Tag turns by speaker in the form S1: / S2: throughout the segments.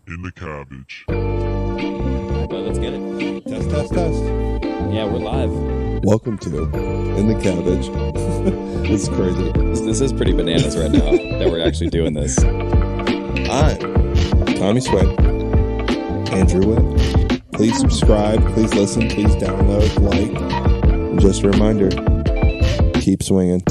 S1: in the cabbage.
S2: Well, let's get it.
S3: Test.
S2: Yeah, we're live.
S3: Welcome to In the Cabbage. This is crazy.
S2: This is pretty bananas right now that we're actually doing this.
S3: I'm Tommy Sweat, Andrew Witt. Please subscribe, please listen, please download, like. And just a reminder, keep swinging.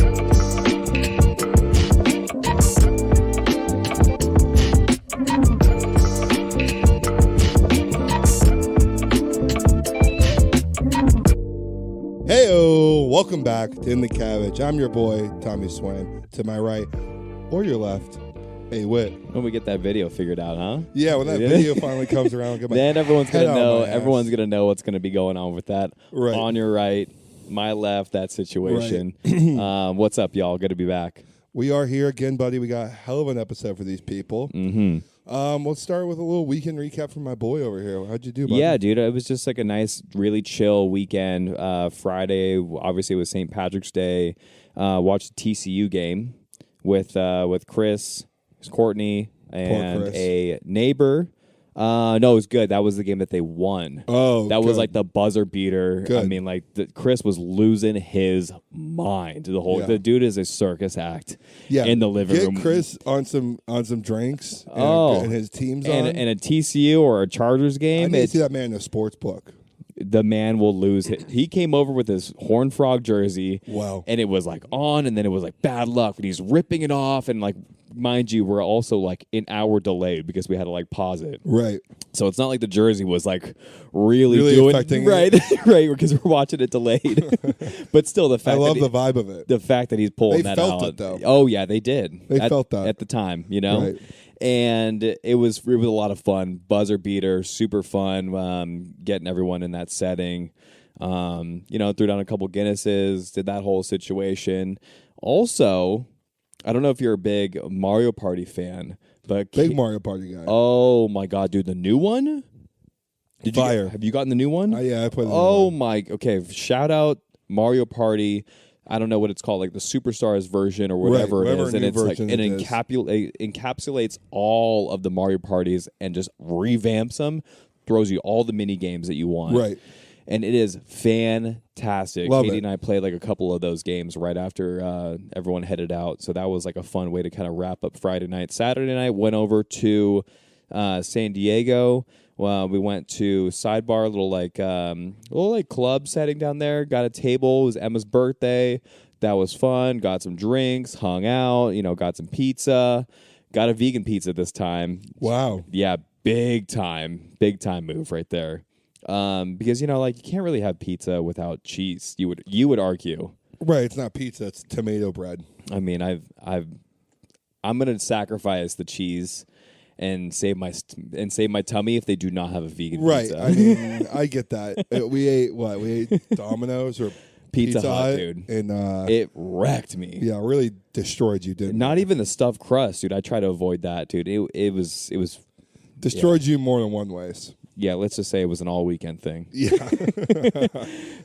S3: Heyo, welcome back to In the Cabbage. I'm your boy, Tommy Swain. To my right, or your left, hey, Whit.
S2: When we get that video figured out, huh?
S3: Yeah, when that video finally comes around,
S2: then everyone's gonna know.
S3: Ass.
S2: Everyone's gonna know what's gonna be going on with that.
S3: Right.
S2: On your right, my left, that situation.
S3: Right.
S2: What's up, y'all? Good to be back.
S3: We are here again, buddy. We got a hell of an episode for these people.
S2: Mm-hmm.
S3: Let's start with a little weekend recap from my boy over here. How'd you do, buddy?
S2: Yeah, dude, it was just like a nice, really chill weekend. Friday, obviously, it was St. Patrick's Day. Watched the TCU game with Chris, Courtney, and
S3: Chris.
S2: a neighbor. No, it was good. That was the game that they won.
S3: Oh,
S2: that was
S3: good.
S2: like the buzzer beater.
S3: Good.
S2: I mean, like Chris was losing his mind. The dude is a circus act.
S3: Yeah,
S2: in the living room.
S3: Get Chris on some drinks. And his team's
S2: and
S3: on.
S2: and a TCU or a Chargers
S3: I
S2: game.
S3: need to see that man in a sports book.
S2: The man will lose. He came over with his Horned Frog jersey.
S3: Wow.
S2: And it was like on, and then it was like bad luck, and he's ripping it off, and like, mind you, we're also like an hour delayed because we had to like pause it.
S3: Right.
S2: So it's not like the jersey was like really doing
S3: affecting
S2: right, right, because we're watching it delayed. But still, the fact
S3: I love
S2: that
S3: the vibe of it.
S2: the fact that he's pulling
S3: They
S2: that
S3: felt
S2: out.
S3: it, though.
S2: Oh yeah, they did.
S3: They felt that
S2: at the time, you know.
S3: Right.
S2: And it was a lot of fun. Buzzer beater, super fun. Getting everyone in that setting. Threw down a couple Guinnesses, did that whole situation. Also, I don't know if you're a big Mario Party fan, but
S3: Big Mario Party guy.
S2: oh my god, dude, the new one?
S3: Fire.
S2: Have you gotten the new one?
S3: Yeah, I played the new
S2: Oh
S3: one.
S2: my, okay. Shout out Mario Party. I don't know what it's called, like the Superstars version or whatever it
S3: whatever
S2: is, and
S3: new
S2: it's like
S3: version
S2: it
S3: it is.
S2: encapsulates all of the Mario parties and just revamps them, throws you all the mini games that you want.
S3: Right.
S2: And it is fantastic.
S3: Love
S2: Katie
S3: it.
S2: and I played like a couple of those games right after everyone headed out, so that was like a fun way to kind of wrap up Friday night. Saturday night went over to San Diego. We went to Sidebar, little club setting down there. Got a table. It was Emma's birthday. That was fun. Got some drinks, hung out. Got some pizza. Got a vegan pizza this time.
S3: Wow.
S2: Yeah, big time move right there. Because you can't really have pizza without cheese. You would argue.
S3: Right. It's not pizza. It's tomato bread.
S2: I mean, I'm gonna sacrifice the cheese and save my tummy if they do not have a vegan
S3: Right.
S2: pizza.
S3: I mean, I get that. We ate what? We ate Domino's or
S2: Pizza Hut, dude.
S3: And
S2: It wrecked me.
S3: yeah, really destroyed you, didn't
S2: Not
S3: it?
S2: even the stuffed crust, dude. I try to avoid that, dude. It was
S3: Destroyed you more than one ways.
S2: yeah. Let's just say it was an all weekend thing.
S3: Yeah.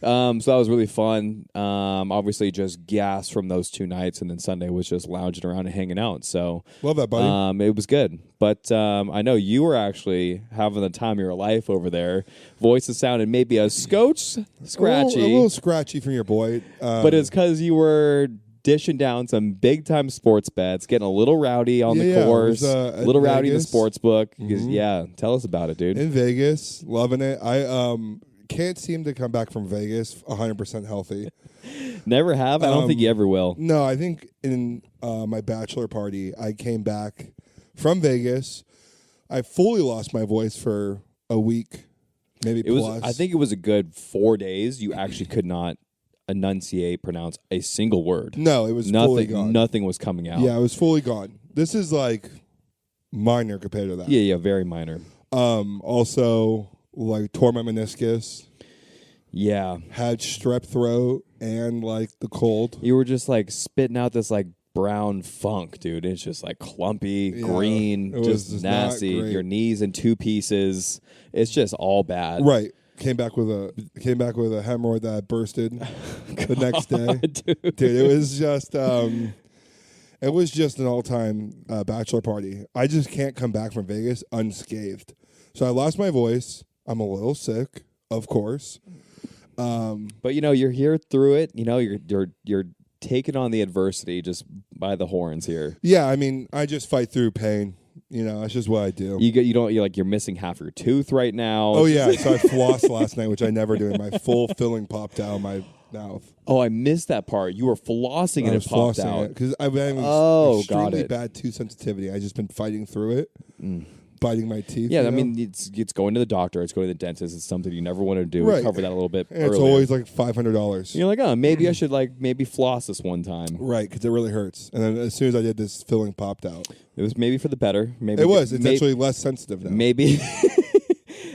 S2: So that was really fun. Obviously, just gas from those 2 nights, and then Sunday was just lounging around and hanging out. So
S3: Love that, buddy.
S2: it was good. But I know you were actually having the time of your life over there. Voices sounded maybe a scotch scratchy,
S3: A little scratchy from your boy.
S2: but it's because you were dishing down some big time sports bets, getting a little rowdy on the
S3: Yeah, it
S2: course,
S3: was,
S2: a
S3: at
S2: little rowdy in the
S3: Vegas.
S2: sports book.
S3: Mhm.
S2: Yeah, tell us about it, dude.
S3: in Vegas, loving it. I can't seem to come back from Vegas 100% healthy.
S2: Never have. I don't think you ever will.
S3: No, I think in my bachelor party, I came back from Vegas. I fully lost my voice for a week, maybe
S2: It was.
S3: plus.
S2: I think it was a good 4 days. You actually could not pronounce a single word.
S3: No, it was fully
S2: Nothing.
S3: gone.
S2: Nothing was coming out.
S3: Yeah, it was fully gone. This is like minor compared to that.
S2: Yeah. Very minor.
S3: Also, like tore my meniscus,
S2: Yeah.
S3: had strep throat, and like the cold.
S2: You were just like spitting out this like brown funk, dude. It's just like clumpy,
S3: Yeah,
S2: green,
S3: it was
S2: just
S3: just not
S2: nasty.
S3: great.
S2: Your knees in 2 pieces. It's just all bad.
S3: Right. Came back with a hemorrhoid that bursted the next day.
S2: Dude.
S3: Dude, it was just It was just an all-time bachelor party. I just can't come back from Vegas unscathed. So I lost my voice. I'm a little sick, of course.
S2: But you're here through it. You're taking on the adversity just by the horns here.
S3: Yeah, I mean, I just fight through pain. That's just what I do.
S2: You're missing half your tooth right now.
S3: Oh yeah, so I flossed last night, which I never do. And my full filling popped out my mouth.
S2: Oh, I missed that part. You were flossing and it popped out
S3: because I've been extremely bad tooth sensitivity. I've just been fighting through it. Biting my teeth.
S2: Yeah, I mean, it's going to the doctor. It's going to the dentist. It's something you never want to do.
S3: Right.
S2: We covered that a little bit
S3: earlier. It's always like $500.
S2: You're like, oh, maybe I should maybe floss this one time.
S3: Right, because it really hurts. And then as soon as I did, this filling popped out.
S2: It was maybe for the better. Maybe
S3: It's actually less sensitive now.
S2: Maybe.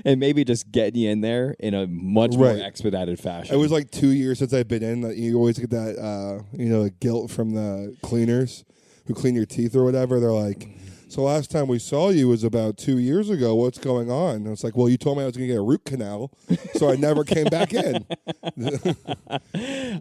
S2: And maybe just getting you in there in a much more expedited fashion.
S3: It was like 2 years since I've been in. You always get that, guilt from the cleaners who clean your teeth or whatever. They're like, so last time we saw you was about 2 years ago. What's going on? And it's like, well, you told me I was going to get a root canal, so I never came back in.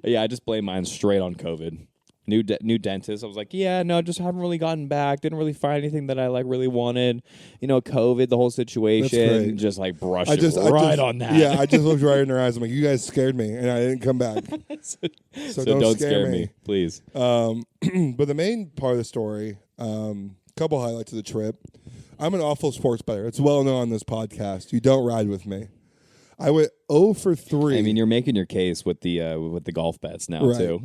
S2: Yeah, I just blame mine straight on COVID. New dentist. I was like, yeah, no, just haven't really gotten back. Didn't really find anything that I really wanted. COVID, the whole situation. Just brushed right on that.
S3: Yeah, I just looked right in her eyes. I'm like, you guys scared me, and I didn't come back. So don't scare me,
S2: please.
S3: But the main part of the story. Couple highlights of the trip. I'm an awful sports bettor. It's well known on this podcast. You don't ride with me. I went 0 for 3.
S2: I mean, you're making your case with the golf bets now too.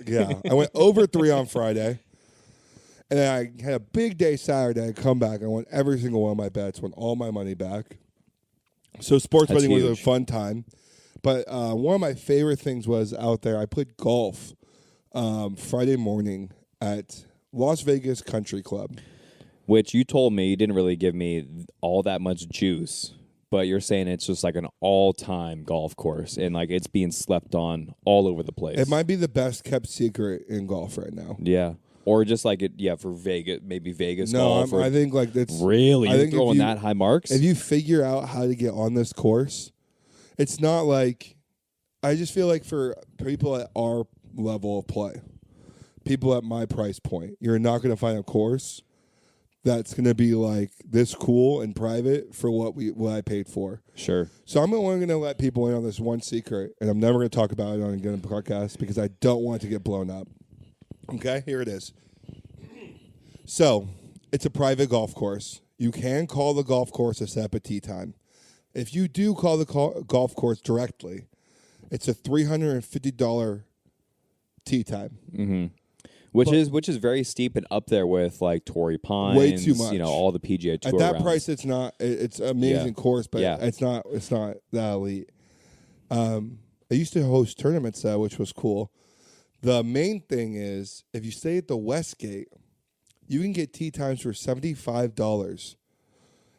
S3: Yeah, I went over 3 on Friday, and then I had a big day Saturday. I come back. I won every single one of my bets. Won all my money back. So sports betting was a fun time. But one of my favorite things was out there. I played golf Friday morning at Las Vegas Country Club.
S2: Which you told me you didn't really give me all that much juice, but you're saying it's just like an all-time golf course and it's being slept on all over the place.
S3: It might be the best kept secret in golf right now.
S2: Yeah. Or just for Vegas, maybe Vegas golf.
S3: I think it's...
S2: Really? You're throwing that high marks?
S3: If you figure out how to get on this course, it's not like... I just feel like for people at our level of play, people at my price point, you're not going to find a course that's going to be this cool and private for what I paid for.
S2: Sure.
S3: So I'm only going to let people in on this one secret, and I'm never going to talk about it on a podcast because I don't want it to get blown up. Okay, here it is. So it's a private golf course. You can call the golf course a separate tee time. If you do call the golf course directly, it's a $350 tee time.
S2: Mm-hmm. Which is very steep and up there with Torrey Pines.
S3: Way too much.
S2: All the PGA Tour
S3: at that
S2: rounds.
S3: price, it's not. It's an amazing course, but it's not that elite. I used to host tournaments there, which was cool. The main thing is if you stay at the Westgate, you can get tee times for $75,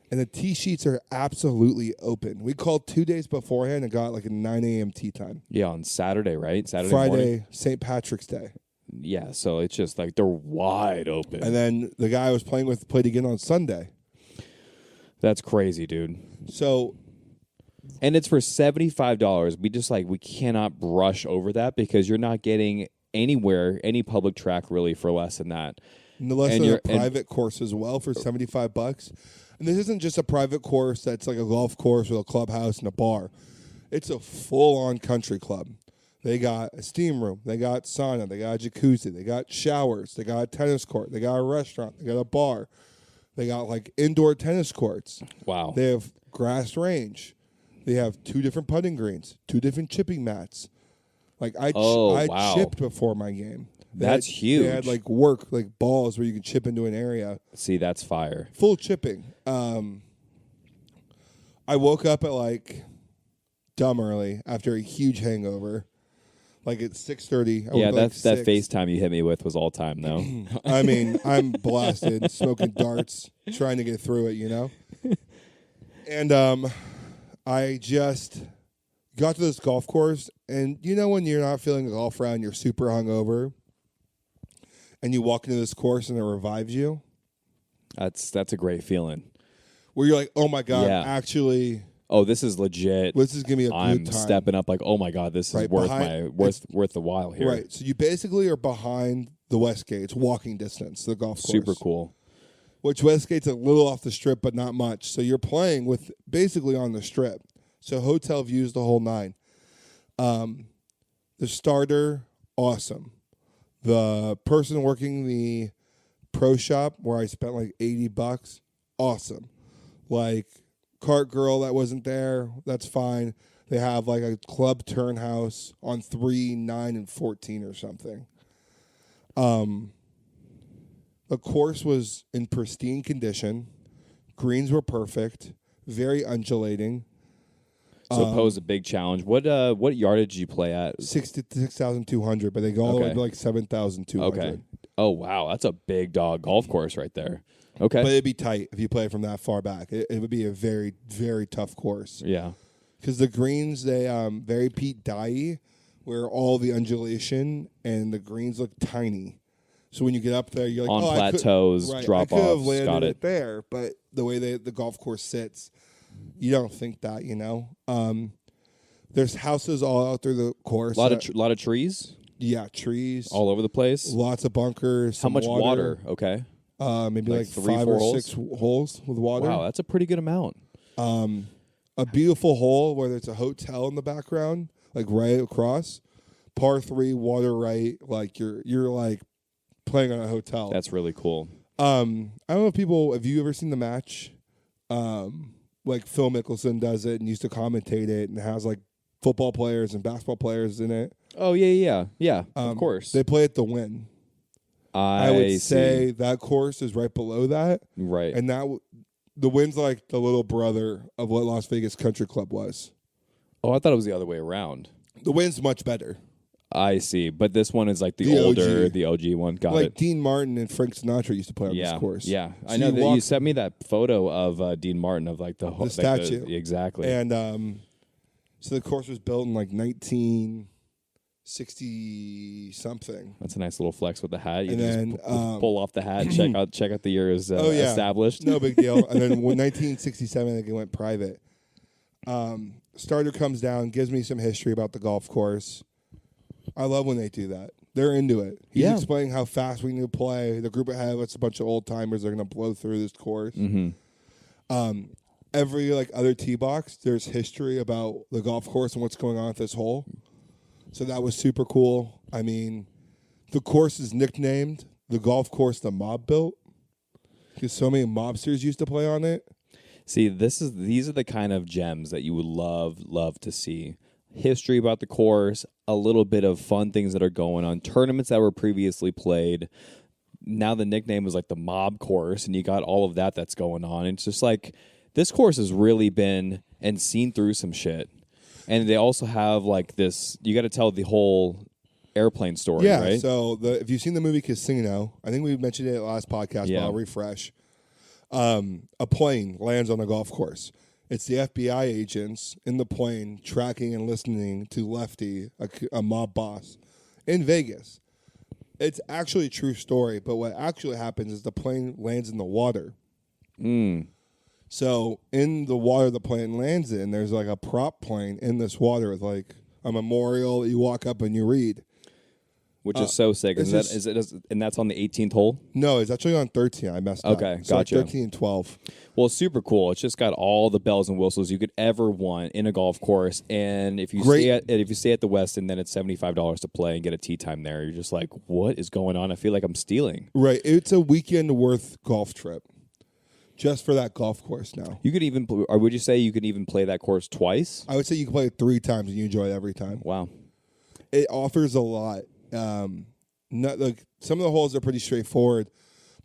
S3: and the tee sheets are absolutely open. We called 2 days beforehand and got a 9 a.m. tee time.
S2: Yeah, on Saturday, right? Friday
S3: morning. St. Patrick's Day.
S2: Yeah, so it's just they're wide open.
S3: And then the guy I was playing with played again on Sunday.
S2: That's crazy, dude.
S3: So,
S2: and it's for $75. We just we cannot brush over that because you're not getting anywhere, any public track really for less than that.
S3: Less than a private course as well for $75. And this isn't just a private course that's like a golf course with a clubhouse and a bar. It's a full-on country club. They got a steam room. They got sauna. They got a jacuzzi. They got showers. They got a tennis court. They got a restaurant. They got a bar. They got indoor tennis courts.
S2: Wow.
S3: They have grass range. They have 2 different putting greens, 2 different chipping mats. I chipped before my game.
S2: That's huge.
S3: They had balls where you can chip into an area.
S2: See, that's fire.
S3: Full chipping. I woke up at dumb early after a huge hangover. At 6:30.
S2: Yeah, that FaceTime you hit me with was all time though.
S3: I mean, I'm blasted, smoking darts, trying to get through it, And I just got to this golf course, and when you're not feeling a golf round, you're super hungover, and you walk into this course and it revives you.
S2: That's a great feeling.
S3: Where you're like, oh my God, actually.
S2: Oh, this is legit.
S3: This is gonna be a good time.
S2: I'm stepping up. Oh my God, this is worth the while here.
S3: Right. So you basically are behind the Westgate. It's walking distance to the golf course.
S2: Super cool.
S3: Which Westgate's a little off the strip, but not much. So you're playing with basically on the strip. So hotel views the whole nine. The starter, awesome. The person working the pro shop where I spent like $80, awesome. Like cart girl that wasn't there, that's fine. They have like a club turn house on 3, 9, and 14 or something. The course was in pristine condition. Greens were perfect, very undulating.
S2: So it posed a big challenge. What yardage did you play at?
S3: 6,200, but they go all the way to like 7,200.
S2: Okay. Oh, wow. That's a big dog golf course right there. Okay.
S3: But it'd be tight if you play from that far back. It would be a very, very tough course.
S2: Yeah.
S3: Because the greens, they very Pete Dye, where all the undulation and the greens look tiny. So when you get up there, you're like,
S2: on plateaus, drop
S3: I could have
S2: offs.
S3: landed
S2: Got it
S3: there, but the way the golf course sits, you don't think that, There's houses all out through the course.
S2: A lot of trees.
S3: Yeah, trees
S2: all over the place.
S3: Lots of bunkers.
S2: How much water? Okay.
S3: Maybe like
S2: 3,
S3: 5
S2: 4
S3: or 6 holes with water.
S2: Wow, that's a pretty good amount.
S3: A beautiful hole where there's a hotel in the background, like right across. Par 3, water right, like you're like playing on a hotel.
S2: That's really cool.
S3: I don't know have you ever seen the match? Like Phil Mickelson does it and used to commentate it and has like football players and basketball players in it.
S2: Oh yeah. Of course.
S3: They play at the Wynn. I would say that course is right below that.
S2: Right.
S3: And the Wynn's like the little brother of what Las Vegas Country Club was.
S2: Oh, I thought it was the other way around.
S3: The Wynn's much better.
S2: I see. But this one is like the older, the OG one. Got
S3: like
S2: it.
S3: Dean Martin and Frank Sinatra used to play on this course.
S2: Yeah.
S3: So
S2: I know that you sent me that photo of Dean Martin of like the
S3: statue.
S2: Exactly.
S3: And so the course was built in like 1960 something.
S2: That's a nice little flex with the hat. You
S3: and
S2: just
S3: then
S2: pull off the hat, check out the year is established.
S3: No big deal. And then when 1967, I think it went private. Starter comes down, gives me some history about the golf course. I love when they do that. They're into it. He's explaining how fast we need to play. The group ahead of us, a bunch of old timers, are going to blow through this course.
S2: Mm-hmm.
S3: Every other tee box, there's history about the golf course and what's going on at this hole. So that was super cool. I mean, the course is nicknamed the golf course the mob built because so many mobsters used to play on it.
S2: See, these are the kind of gems that you would love to see. History about the course, a little bit of fun things that are going on, tournaments that were previously played. Now the nickname is like the mob course, and you got all of that's going on. It's just like this course has really been and seen through some shit. And they also have like this, you got to tell the whole airplane story, right?
S3: Yeah, so if you've seen the movie Casino, I think we mentioned it last podcast, but I'll refresh. A plane lands on the golf course. It's the FBI agents in the plane tracking and listening to Lefty, a mob boss, in Vegas. It's actually a true story, but what actually happens is the plane lands in the water. So in the water the plane lands in, there's like a prop plane in this water with like a memorial that you walk up and you read.
S2: Which is so sick. And that's on the 18th hole?
S3: No, it's actually on 13. I messed up.
S2: Okay,
S3: so
S2: gotcha.
S3: Like 13 and 12.
S2: Well, it's super cool. It's just got all the bells and whistles you could ever want in a golf course. And if you stay at the Westin, then it's $75 to play and get a tee time there. You're just like, what is going on? I feel like I'm stealing.
S3: Right. It's a weekend worth golf trip. Just for that golf course now.
S2: You could even, or would you say you could even play that course twice?
S3: I would say you can play it 3 times and you enjoy it every time.
S2: Wow.
S3: It offers a lot. Not like some of the holes are pretty straightforward,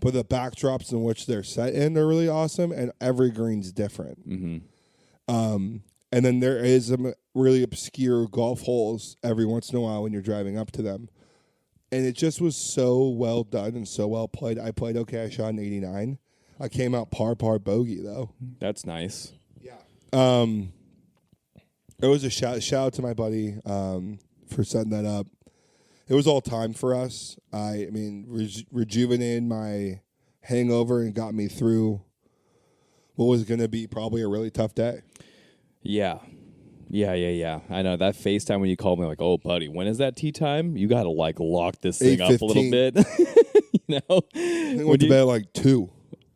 S3: but the backdrops in which they're set in are really awesome, and every green's different.
S2: Mm-hmm.
S3: And then there is some really obscure golf holes every once in a while when you're driving up to them. And it just was so well done and so well played. I played okay. I shot an 89. I came out par bogey though.
S2: That's nice.
S3: Yeah. It was a shout out to my buddy for setting that up. It was all time for us. I mean, rejuvenated my hangover and got me through what was going to be probably a really tough day.
S2: Yeah. Yeah. I know that FaceTime when you call me like, oh, buddy, when is that tea time? You got to like lock this thing up a little bit. You know?
S3: I went to bed at like 2.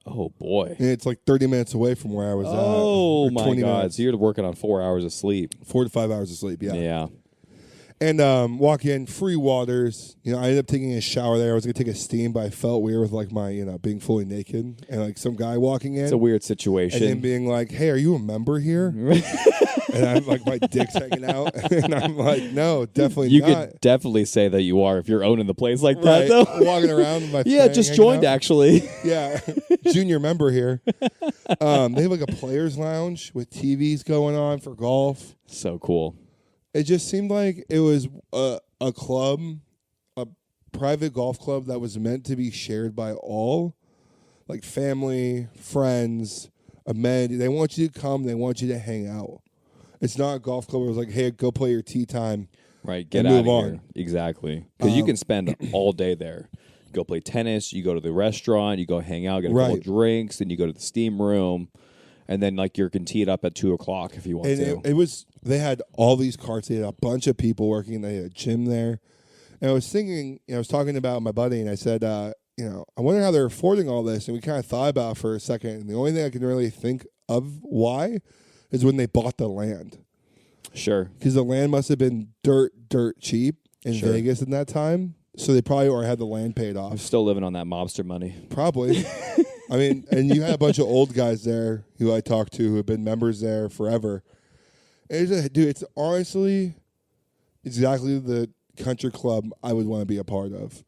S2: Oh, boy.
S3: And it's like 30 minutes away from where I was at.
S2: Oh, my
S3: 20
S2: God.
S3: minutes.
S2: So you're working on 4 hours of sleep.
S3: 4 to 5 hours of sleep, yeah.
S2: Yeah.
S3: And walk in, free waters. I ended up taking a shower there. I was going to take a steam, but I felt weird with like my, being fully naked. And like some guy walking in.
S2: It's a weird situation.
S3: And then being like, hey, are you a member here? And I'm like, my dick's hanging out. And I'm like, no, definitely
S2: you
S3: not.
S2: You could definitely say that you are if you're owning the place like that, though.
S3: Walking around with my
S2: yeah, just joined, actually.
S3: Yeah, junior member here. They have like a player's lounge with TVs going on for golf.
S2: So cool.
S3: It just seemed like it was a club, a private golf club that was meant to be shared by all, like family, friends, amenity. They want you to come. They want you to hang out. It's not a golf club where it's like, hey, go play your tee time.
S2: Right, get out of here. Exactly. Because you can spend all day there. Go play tennis, you go to the restaurant, you go hang out, get a couple drinks, then you go to the steam room, and then like you can tee it up at 2 o'clock if you want to.
S3: It was, they had all these carts, they had a bunch of people working, they had a gym there. And I was thinking, I was talking about my buddy, and I said, I wonder how they're affording all this. And we kind of thought about it for a second, and the only thing I can really think of why is when they bought the land.
S2: Sure.
S3: Because the land must have been dirt cheap in Vegas in that time. So they probably already had the land paid off.
S2: I'm still living on that mobster money.
S3: Probably. I mean, and you had a bunch of old guys there who I talked to who have been members there forever. And it's honestly exactly the country club I would want to be a part of.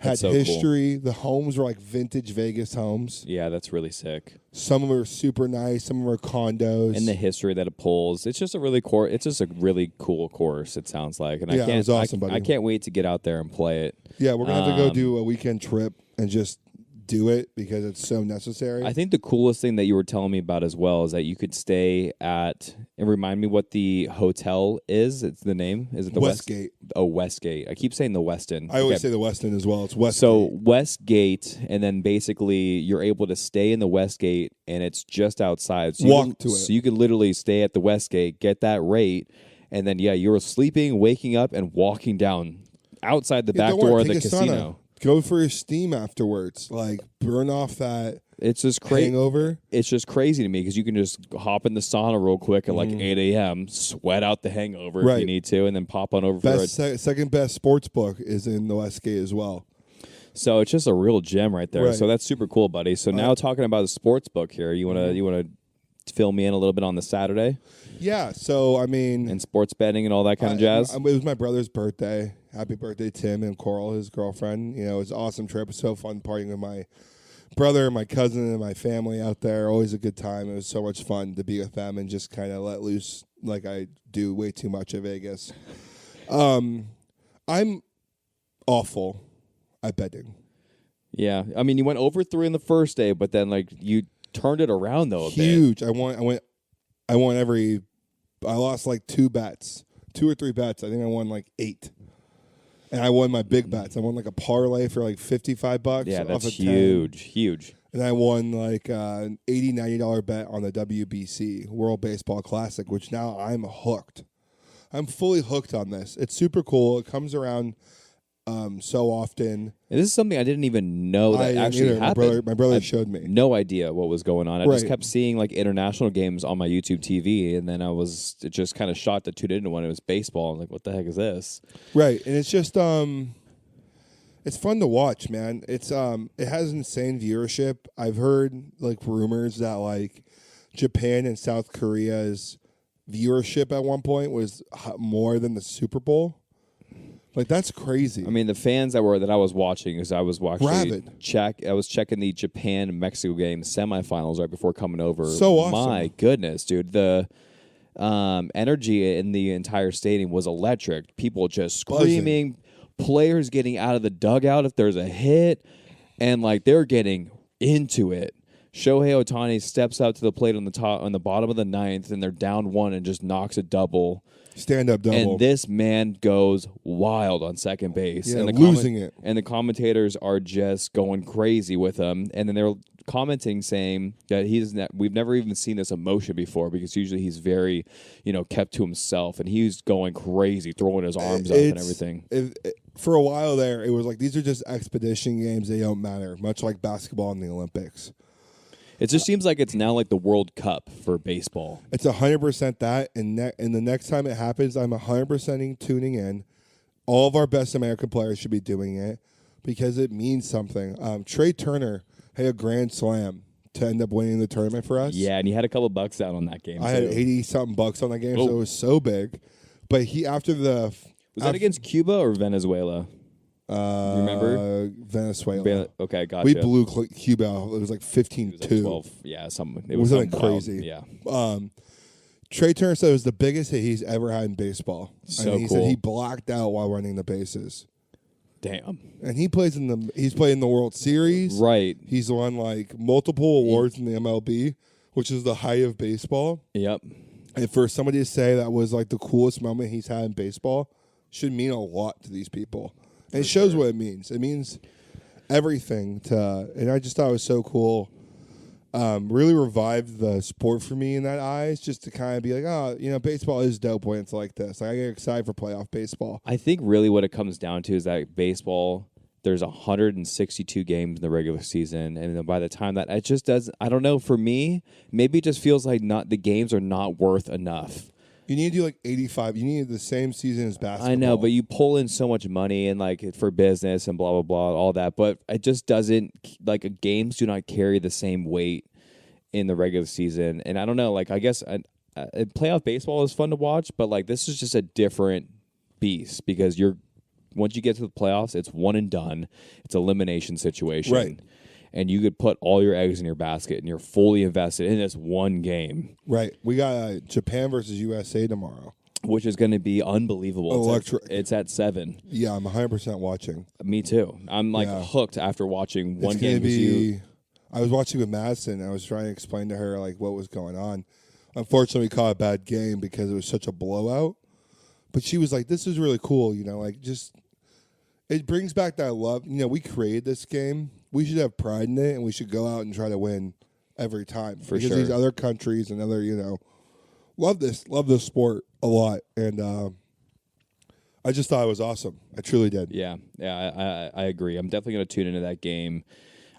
S3: Had
S2: so
S3: history.
S2: Cool.
S3: The homes were like vintage Vegas homes.
S2: Yeah, that's really sick.
S3: Some of them are super nice. Some of them are condos.
S2: And the history that it pulls. It's just a really cool course, it sounds like. And
S3: it was awesome, buddy.
S2: I can't wait to get out there and play it.
S3: Yeah, we're going to have to go do a weekend trip and just do it because it's so necessary.
S2: I think the coolest thing that you were telling me about as well is that you could stay at, and remind me what the hotel is. It's the name. Is it the
S3: Westgate?
S2: Westgate. I keep saying the Westin.
S3: I always say the Westin as well. It's Westgate.
S2: So Westgate, and then basically you're able to stay in the Westgate, and it's just outside. So
S3: Walk to it.
S2: So you can literally stay at the Westgate, get that rate, and then you're sleeping, waking up, and walking down outside the back door of the casino.
S3: Go for your steam afterwards. Like, burn off that
S2: it's just
S3: hangover.
S2: It's just crazy to me because you can just hop in the sauna real quick at like 8 a.m., sweat out the hangover if you need to, and then pop on over for
S3: second best sports book is in the Westgate as well.
S2: So it's just a real gem right there.
S3: Right.
S2: So that's super cool, buddy. So now talking about the sports book here, you wanna fill me in a little bit on the Saturday?
S3: Yeah. So I mean,
S2: and sports betting and all that kind of jazz.
S3: It was my brother's birthday. Happy birthday, Tim and Coral, his girlfriend. It was an awesome trip. It was so fun partying with my brother, my cousin, and my family out there. Always a good time. It was so much fun to be with them and just kind of let loose like I do way too much at Vegas. I'm awful at betting.
S2: Yeah. I mean, you went over 3 in the first day, but then like you turned it around though a
S3: Huge.
S2: bit.
S3: I lost like 2 bets. 2 or 3 bets. I think I won like 8. And I won my big bets. I won like a parlay for like $55.
S2: Yeah, that's
S3: off of
S2: huge.
S3: And I won like an $80, $90 bet on the WBC, World Baseball Classic, which now I'm hooked. I'm fully hooked on this. It's super cool. It comes around so often.
S2: And this is something I didn't even know that actually happened.
S3: My brother showed me.
S2: No idea what was going on. I just kept seeing like international games on my YouTube TV, and then it just kind of shot to tune into when it was baseball. I'm like, what the heck is this?
S3: Right, and it's just it's fun to watch, man. It has insane viewership. I've heard like rumors that like Japan and South Korea's viewership at one point was more than the Super Bowl. Like, that's crazy.
S2: I mean, the fans that I was watching, because I was watching I was checking the Japan-Mexico game semifinals right before coming over.
S3: So awesome.
S2: My goodness, dude. The energy in the entire stadium was electric. People just screaming, players getting out of the dugout if there's a hit, and like they're getting into it. Shohei Ohtani steps out to the plate on the bottom of the ninth, and they're down 1 and just knocks a double.
S3: Stand-up double.
S2: And this man goes wild on second base.
S3: Yeah,
S2: and
S3: losing it.
S2: And the commentators are just going crazy with him. And then they're commenting saying that we've never even seen this emotion before, because usually he's very, kept to himself. And he's going crazy, throwing his arms up and everything.
S3: For a while there, it was like, these are just expedition games. They don't matter, much like basketball in the Olympics.
S2: It just seems like it's now like the World Cup for baseball.
S3: It's 100% that, and the next time it happens, I'm 100% tuning in. All of our best American players should be doing it because it means something. Trey Turner had a grand slam to end up winning the tournament for us.
S2: Yeah, and he had a couple bucks down on that game.
S3: I had 80-something bucks on that game, so it was so big. But
S2: was that against Cuba or Venezuela? Do you remember?
S3: Venezuela.
S2: Okay, gotcha.
S3: We blew Cuba. It was like 15-2.
S2: It was like 12. Yeah, something.
S3: It was something crazy.
S2: Yeah.
S3: Trey Turner said it was the biggest hit he's ever had in baseball.
S2: So
S3: and he
S2: cool.
S3: said he blacked out while running the bases.
S2: Damn.
S3: And he's played in the World Series.
S2: Right.
S3: He's won like multiple awards in the MLB, which is the height of baseball.
S2: Yep.
S3: And for somebody to say that was like the coolest moment he's had in baseball should mean a lot to these people. And it shows what it means. It means everything and I just thought it was so cool. Really revived the sport for me in that eyes, just to kind of be like, baseball is dope when it's like this. Like, I get excited for playoff baseball.
S2: I think really what it comes down to is that baseball, there's 162 games in the regular season, and then by the time that it just doesn't, I don't know, for me, maybe it just feels like the games are not worth enough.
S3: You need to do like 85. You need the same season as basketball.
S2: I know, but you pull in so much money and like for business and blah, blah, blah, all that. But it just doesn't, like, games do not carry the same weight in the regular season. And I don't know, like, I guess playoff baseball is fun to watch, but like this is just a different beast because once you get to the playoffs, it's one and done. It's an elimination situation.
S3: Right.
S2: And you could put all your eggs in your basket, and you're fully invested in this one game.
S3: Right. We got Japan versus USA tomorrow,
S2: which is going to be unbelievable.
S3: Electric.
S2: It's at 7.
S3: Yeah, I'm 100% watching.
S2: Me too. I'm hooked after watching one game.
S3: I was watching with Madison, and I was trying to explain to her like what was going on. Unfortunately, we caught a bad game because it was such a blowout. But she was like, "This is really cool, it brings back that love. We created this game. We should have pride in it, and we should go out and try to win every time.
S2: For
S3: because
S2: sure.
S3: These other countries and other, love this sport a lot. And I just thought it was awesome. I truly did.
S2: Yeah, I agree. I'm definitely going to tune into that game.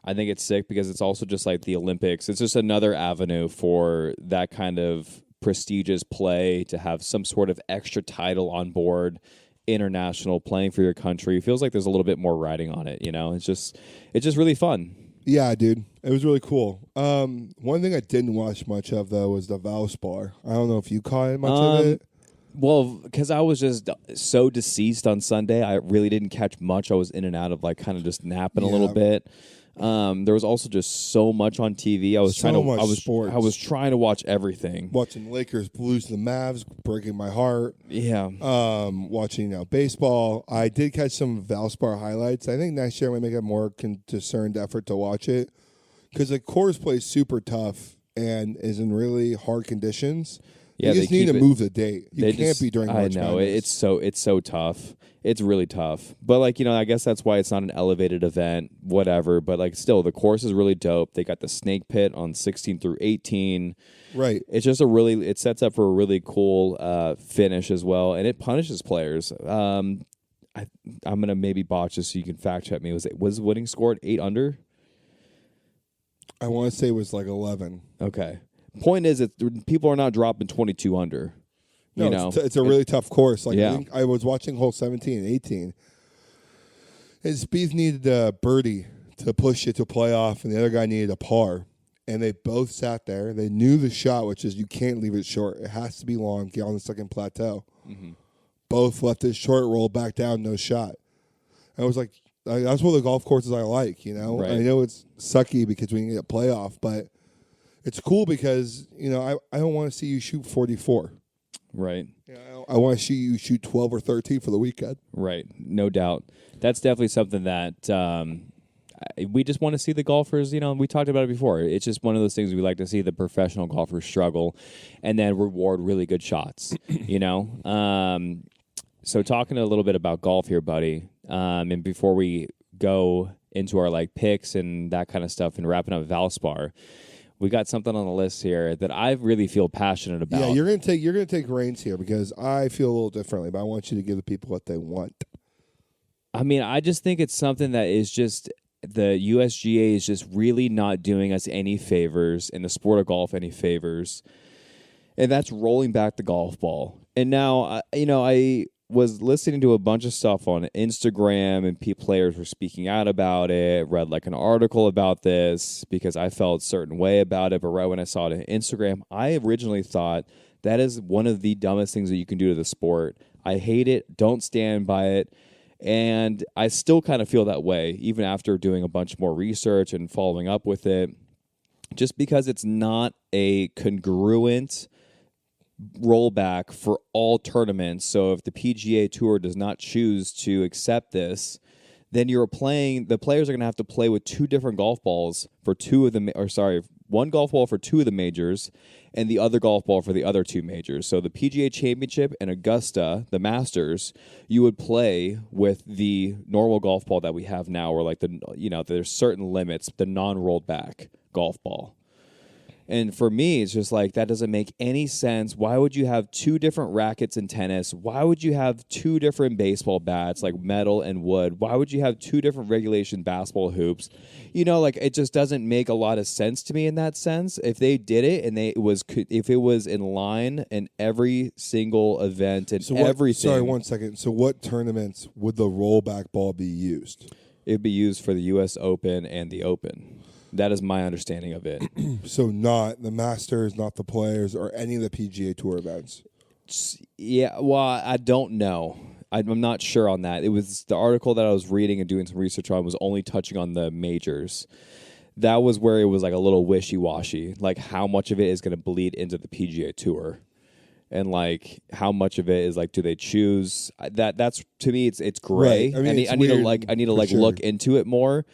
S2: I think it's sick because it's also just like the Olympics. It's just another avenue for that kind of prestigious play to have some sort of extra title on board. International, playing for your country. It feels like there's a little bit more riding on it, It's just really fun.
S3: Yeah, dude. It was really cool. One thing I didn't watch much of, though, was the Valspar. I don't know if you caught much of it.
S2: Well, because I was just so deceased on Sunday, I really didn't catch much. I was in and out of like kind of just napping a little bit. There was also just so much on TV. I was
S3: sports.
S2: I was trying to watch everything.
S3: Watching Lakers lose to the Mavs, breaking my heart.
S2: Yeah.
S3: Watching baseball. I did catch some Valspar highlights. I think next year I'm gonna make a more discerned effort to watch it because the Coors plays super tough and is in really hard conditions.
S2: Yeah,
S3: you just need to move the date. You can't be during March
S2: I know
S3: Madness.
S2: it's so tough. It's really tough. But like I guess that's why it's not an elevated event. Whatever. But like still, the course is really dope. They got the snake pit on 16 through 18.
S3: Right.
S2: It's just it sets up for a really cool finish as well, and it punishes players. I'm gonna maybe botch this so you can fact check me. Was winning score at 8 under?
S3: I want to say it was like 11.
S2: Okay. Point is that people are not dropping 22 under.
S3: No, it's a really tough course. Like
S2: yeah.
S3: I think I was watching hole 17 and 18. And Spieth needed a birdie to push it to playoff, and the other guy needed a par. And they both sat there. They knew the shot, which is you can't leave it short. It has to be long, get on the second plateau. Mm-hmm. Both left it short, rolled back down, no shot. And I was like, that's one of the golf courses I like, Right. I know it's sucky because we didn't get a playoff, but it's cool because, I don't want to see you shoot 44.
S2: Right.
S3: I want to see you shoot 12 or 13 for the weekend.
S2: Right. No doubt. That's definitely something that we just want to see the golfers, we talked about it before. It's just one of those things we like to see the professional golfers struggle and then reward really good shots, So talking a little bit about golf here, buddy, and before we go into our picks and that kind of stuff and wrapping up Valspar, we got something on the list here that I really feel passionate about.
S3: Yeah, you're gonna take reins here because I feel a little differently, but I want you to give the people what they want.
S2: I mean, I just think it's something that is just the USGA is just really not doing us any favors in the sport of golf, any favors, and that's rolling back the golf ball. And now, I was listening to a bunch of stuff on Instagram, and players were speaking out about it. Read an article about this because I felt a certain way about it. But right when I saw it on Instagram, I originally thought that is one of the dumbest things that you can do to the sport. I hate it. Don't stand by it. And I still kind of feel that way, even after doing a bunch more research and following up with it, just because it's not a congruent rollback for all tournaments. So if the PGA Tour does not choose to accept this, then the players are going to have to play with two different golf balls for one golf ball for two of the majors and the other golf ball for the other two majors. So the PGA Championship and Augusta, the Masters, you would play with the normal golf ball that we have now, or there's certain limits, the non-rolled back golf ball. And for me, it's just that doesn't make any sense. Why would you have two different rackets in tennis? Why would you have two different baseball bats, like metal and wood? Why would you have two different regulation basketball hoops? It just doesn't make a lot of sense to me in that sense. If they did it and if it was in line in every single event and everything.
S3: Sorry, 1 second. So what tournaments would the rollback ball be used?
S2: It'd be used for the U.S. Open and the Open. That is my understanding of it.
S3: So not the Masters, not the Players, or any of the PGA Tour events?
S2: Yeah, well, I don't know. I'm not sure on that. It was the article that I was reading and doing some research on was only touching on the majors. That was where it was a little wishy-washy, how much of it is going to bleed into the PGA Tour. And how much of it is do they choose? That's to me it's gray.
S3: Right.
S2: I need to look into it more.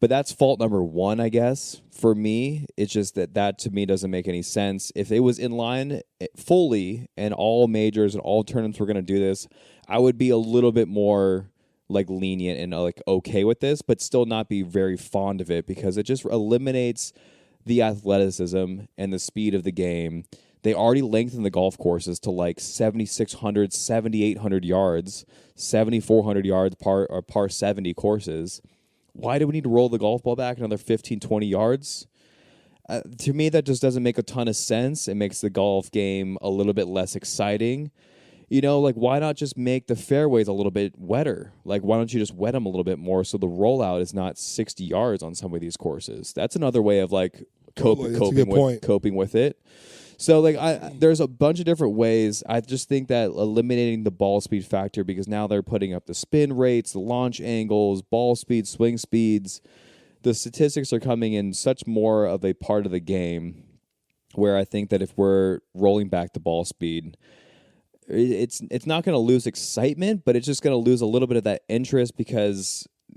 S2: But that's fault number one, I guess, for me. It's just that to me doesn't make any sense. If it was in line fully and all majors and all tournaments were going to do this, I would be a little bit more lenient and okay with this, but still not be very fond of it because it just eliminates the athleticism and the speed of the game. They already lengthened the golf courses to 7,600, 7,800 yards, 7,400 yards par 70 courses. Why do we need to roll the golf ball back another 15, 20 yards? To me, that just doesn't make a ton of sense. It makes the golf game a little bit less exciting. Why not just make the fairways a little bit wetter? Why don't you just wet them a little bit more so the rollout is not 60 yards on some of these courses? That's another way of coping with it. So there's a bunch of different ways. I just think that eliminating the ball speed factor, because now they're putting up the spin rates, the launch angles, ball speeds, swing speeds. The statistics are coming in such more of a part of the game where I think that if we're rolling back the ball speed, it's not going to lose excitement, but it's just going to lose a little bit of that interest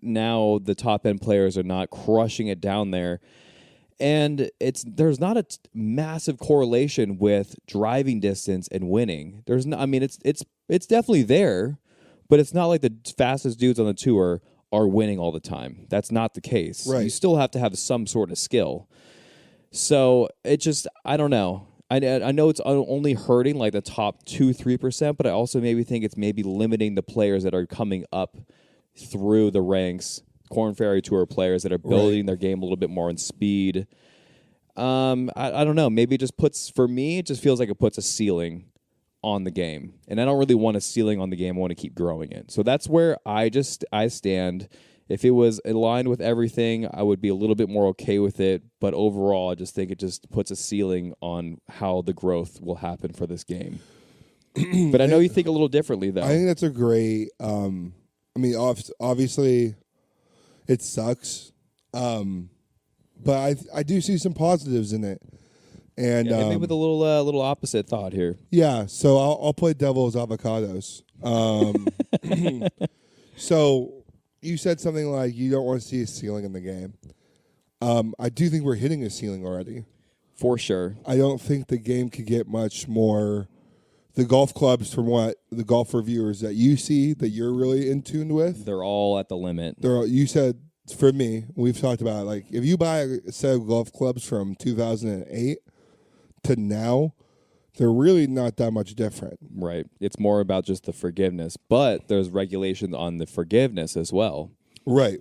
S2: now the top end players are not crushing it down there. And there's not a massive correlation with driving distance and winning. It's definitely there, but it's not like the fastest dudes on the tour are winning all the time. That's not the case.
S3: Right.
S2: You still have to have some sort of skill. So it just, I don't know. I know it's only hurting the top 2-3%, but I also maybe think it's maybe limiting the players that are coming up through the ranks. Corn Ferry Tour players that are building their game a little bit more in speed. I don't know. Maybe it just it just feels like it puts a ceiling on the game. And I don't really want a ceiling on the game. I want to keep growing it. So that's where I stand. If it was aligned with everything, I would be a little bit more okay with it. But overall, I just think it just puts a ceiling on how the growth will happen for this game. But I know you think a little differently, though.
S3: I think that's a great... obviously... It sucks, but I do see some positives in it, and
S2: maybe with a little opposite thought here.
S3: Yeah, so I'll play devil's avocados. So you said something like you don't want to see a ceiling in the game. I do think we're hitting a ceiling already.
S2: For sure.
S3: I don't think the game could get much more. The golf clubs, from what the golf reviewers that you see, that you're really in tune with,
S2: They're all at the limit.
S3: you said, for me, we've talked about it, like if you buy a set of golf clubs from 2008 to now, they're really not that much different.
S2: Right. It's more about just the forgiveness, but there's regulations on the forgiveness as well.
S3: Right.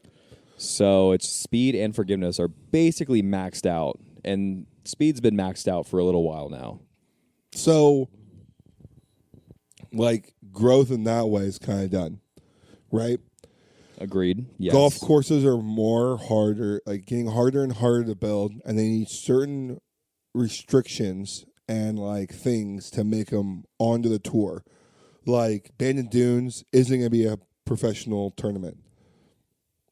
S2: So it's speed and forgiveness are basically maxed out, and speed's been maxed out for a little while now.
S3: So, like, growth in that way is kind of done, right?
S2: Agreed. Yes.
S3: Golf courses are getting harder and harder to build, and they need certain restrictions and, like, things to make them onto the tour. Like, Bandon Dunes isn't going to be a professional tournament,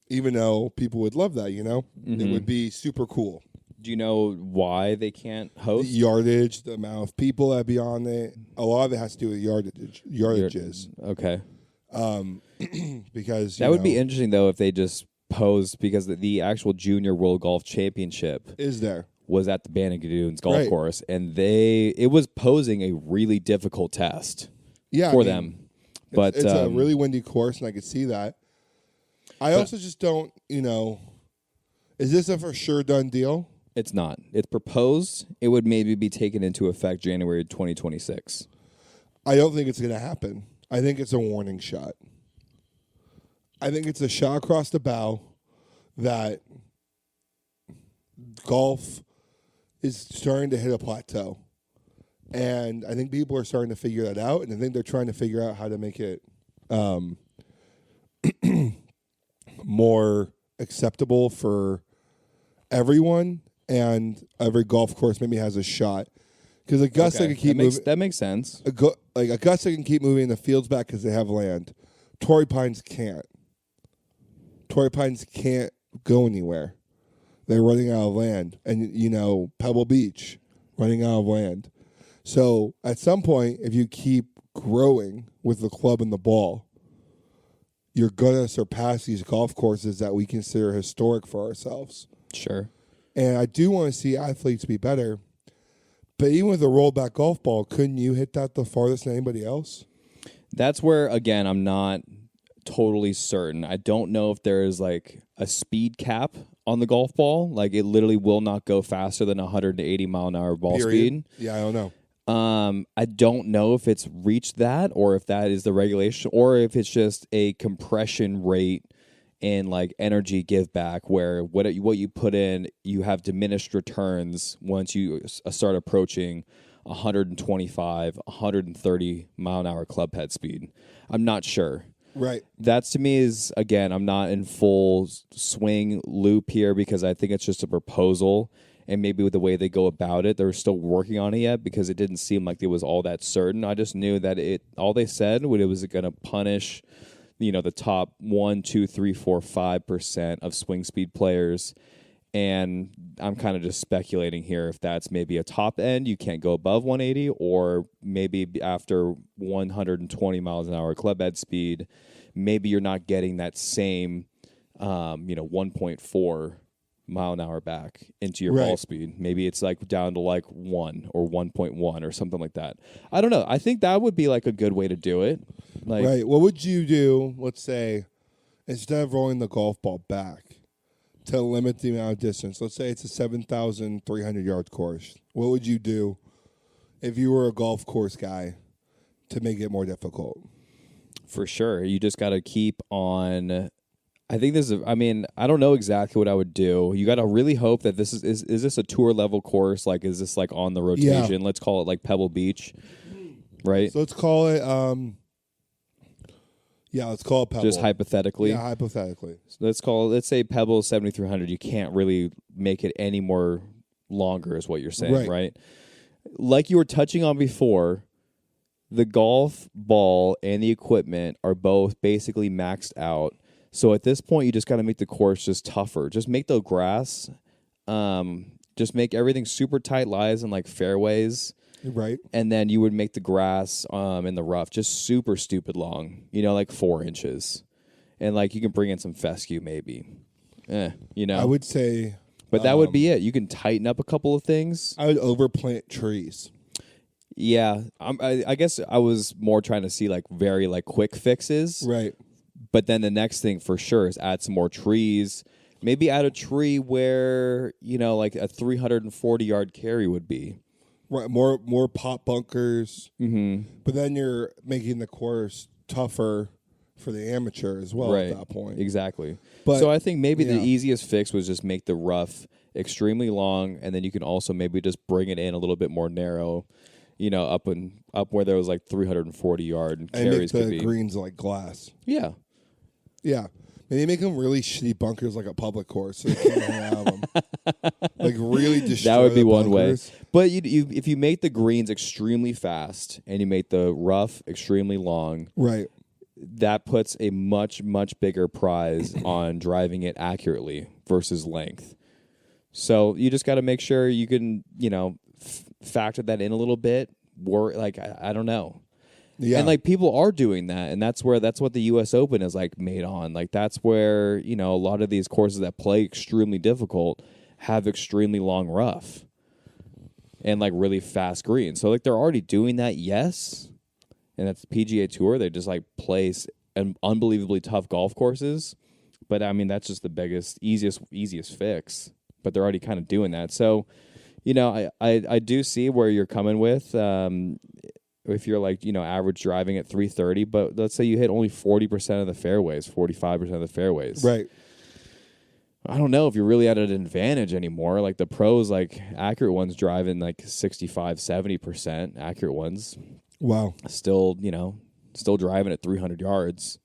S3: even though people would love that, you know?
S2: Mm-hmm.
S3: It would be super cool.
S2: Do you know why they can't host?
S3: The yardage, the amount of people that be on it, a lot of it has to do with yardages.
S2: Okay.
S3: Because
S2: that would be interesting, though, if they just posed, because the actual Junior World Golf Championship
S3: is there.
S2: Was at the Bandon Dunes Golf Course, and it was posing a really difficult test for them. But
S3: it's a really windy course, and I could see that. I also just don't, is this a for sure done deal?
S2: It's not. It's proposed. It would maybe be taken into effect January 2026.
S3: I don't think it's going to happen. I think it's a warning shot. I think it's a shot across the bow that golf is starting to hit a plateau. And I think people are starting to figure that out, and I think they're trying to figure out how to make it more acceptable for everyone, and every golf course maybe has a shot. Because Augusta can keep moving.
S2: That makes sense.
S3: Augusta can keep moving the fields back because they have land. Torrey Pines can't. Torrey Pines can't go anywhere. They're running out of land. And, Pebble Beach, running out of land. So at some point, if you keep growing with the club and the ball, you're going to surpass these golf courses that we consider historic for ourselves.
S2: Sure.
S3: And I do want to see athletes be better. But even with a rollback golf ball, couldn't you hit that the farthest than anybody else?
S2: That's where, again, I'm not totally certain. I don't know if there is like a speed cap on the golf ball. Like it literally will not go faster than 180 mile an hour ball speed.
S3: Yeah, I don't know.
S2: I don't know if it's reached that or if that is the regulation or if it's just a compression rate and like energy give back where what you put in, you have diminished returns once you start approaching 125, 130 mile an hour club head speed. I'm not sure.
S3: Right.
S2: That's to me is, again, I'm not in full swing loop here because I think it's just a proposal. And maybe with the way they go about it, they're still working on it yet because it didn't seem like it was all that certain. I just knew that all they said was it was going to punish, the top 1, 2, 3, 4, 5% of swing speed players. And I'm kind of just speculating here if that's maybe a top end, you can't go above 180, or maybe after 120 miles an hour club head speed, maybe you're not getting that same, 1.4 mile an hour back into your ball speed. Maybe it's like down to like 1 or 1.1 or something like that. I don't know. I think that would be like a good way to do it.
S3: Right. What would you do, let's say, instead of rolling the golf ball back to limit the amount of distance? Let's say it's a 7,300 yard course. What would you do if you were a golf course guy to make it more difficult?
S2: For sure. You just got to keep on. I think I don't know exactly what I would do. You got to really hope that this is this a tour level course? Like, is this like on the rotation? Yeah. Let's call it like Pebble Beach, right?
S3: So let's call it, let's call it Pebble.
S2: Just hypothetically.
S3: Yeah, hypothetically.
S2: So let's say Pebble 7,300. You can't really make it any more longer is what you're saying, right? Like you were touching on before, the golf ball and the equipment are both basically maxed out. So at this point, you just got to make the course just tougher. Just make the grass, just make everything super tight lies and like fairways.
S3: Right.
S2: And then you would make the grass in the rough just super stupid long, like 4 inches. and like you can bring in some fescue maybe. You know.
S3: I would say,
S2: but that would be it. You can tighten up a couple of things.
S3: I would overplant trees.
S2: Yeah, I guess I was more trying to see like very like quick fixes.
S3: Right.
S2: But then the next thing for sure is add some more trees. Maybe add a tree where, you know, like a 340-yard carry would be.
S3: Right. More pop bunkers.
S2: Mm-hmm.
S3: But then you're making the course tougher for the amateur as well at that point.
S2: Exactly.
S3: But,
S2: so I think maybe the easiest fix was just make the rough extremely long, and then you can also maybe just bring it in a little bit more narrow, you know, up where there was like 340-yard carries
S3: and
S2: could be.
S3: Make the greens like glass.
S2: Yeah.
S3: Yeah. Maybe make them really shitty bunkers like a public course so you can't have them. Like really destroy
S2: that would be
S3: the
S2: one
S3: bunkers.
S2: way. But you if you make the greens extremely fast and you make the rough extremely long,
S3: right,
S2: that puts a much, much bigger prize on driving it accurately versus length. So you just got to make sure you can, you know, factor that in a little bit. Like I don't know. Yeah. And like people are doing that, and that's what the US Open is like made on. Like that's where, you know, a lot of these courses that play extremely difficult have extremely long rough and like really fast greens. So like they're already doing that, yes. And that's the PGA Tour. They just like place unbelievably tough golf courses. But I mean that's just the biggest, easiest fix. But they're already kind of doing that. So, you know, I do see where you're coming with. If you're like, you know, average driving at 330, but let's say you hit only 40% of the fairways, 45% of the fairways.
S3: Right.
S2: I don't know if you're really at an advantage anymore. Like the pros, like accurate ones driving like 65, 70%, accurate ones.
S3: Wow.
S2: Still driving at 300 yards.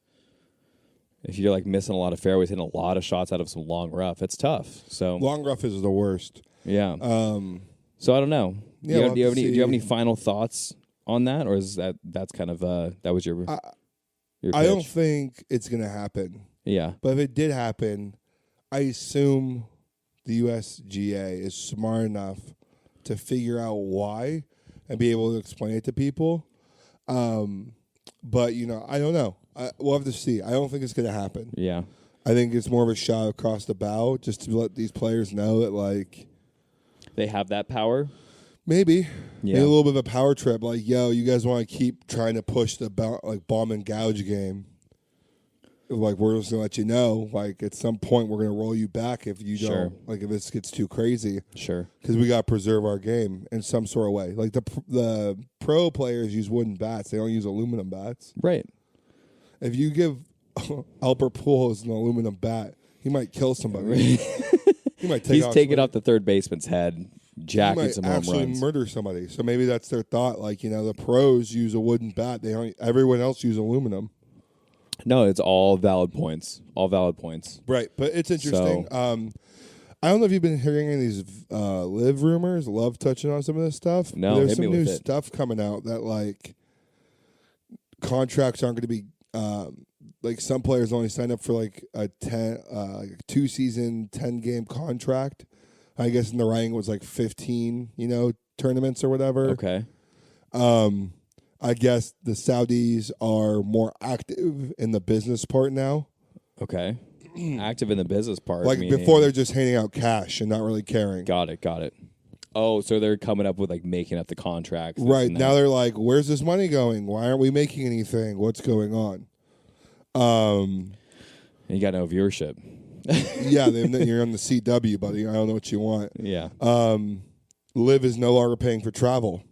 S2: If you're like missing a lot of fairways, hitting a lot of shots out of some long rough, it's tough. So
S3: long rough is the worst.
S2: Yeah. So I don't know.
S3: Yeah,
S2: do you have any final thoughts on that, or is that's kind of that was your pitch?
S3: I don't think it's gonna happen.
S2: Yeah.
S3: But if it did happen, I assume the USGA is smart enough to figure out why and be able to explain it to people. But you know, I don't know. We'll have to see. I don't think it's gonna happen.
S2: Yeah.
S3: I think it's more of a shot across the bow just to let these players know that like
S2: they have that power.
S3: Maybe a little bit of a power trip. Like, yo, you guys want to keep trying to push the bomb and gouge game. Like, we're just going to let you know, like, at some point we're going to roll you back if you don't, like, if this gets too crazy.
S2: Sure.
S3: Because we got to preserve our game in some sort of way. Like, the pro players use wooden bats. They don't use aluminum bats.
S2: Right.
S3: If you give Albert Pujols an aluminum bat, he might kill somebody. He might take
S2: He's taking off the third baseman's head. Jacking some home runs.
S3: Actually murder somebody. So maybe that's their thought. Like, you know, the pros use a wooden bat. Everyone else use aluminum.
S2: No, it's all valid points. All valid points.
S3: Right, but it's interesting. So, I don't know if you've been hearing any of these live rumors. Love touching on some of this stuff.
S2: No,
S3: there's
S2: hit me
S3: some
S2: with
S3: new
S2: it.
S3: stuff coming out that like contracts aren't going to be like some players only sign up for like a 2-season, 10-game contract. I guess in the writing was like 15, you know, tournaments or whatever.
S2: Okay.
S3: I guess the Saudis are more active in the business part now.
S2: Okay. Active in the business part.
S3: Like before they're just handing out cash and not really caring.
S2: Got it. Oh, so they're coming up with like making up the contracts.
S3: Right. Now they're like, where's this money going? Why aren't we making anything? What's going on?
S2: And you got no viewership.
S3: Yeah, then you're on the CW, buddy. I don't know what you want.
S2: Yeah.
S3: Live is no longer paying for travel.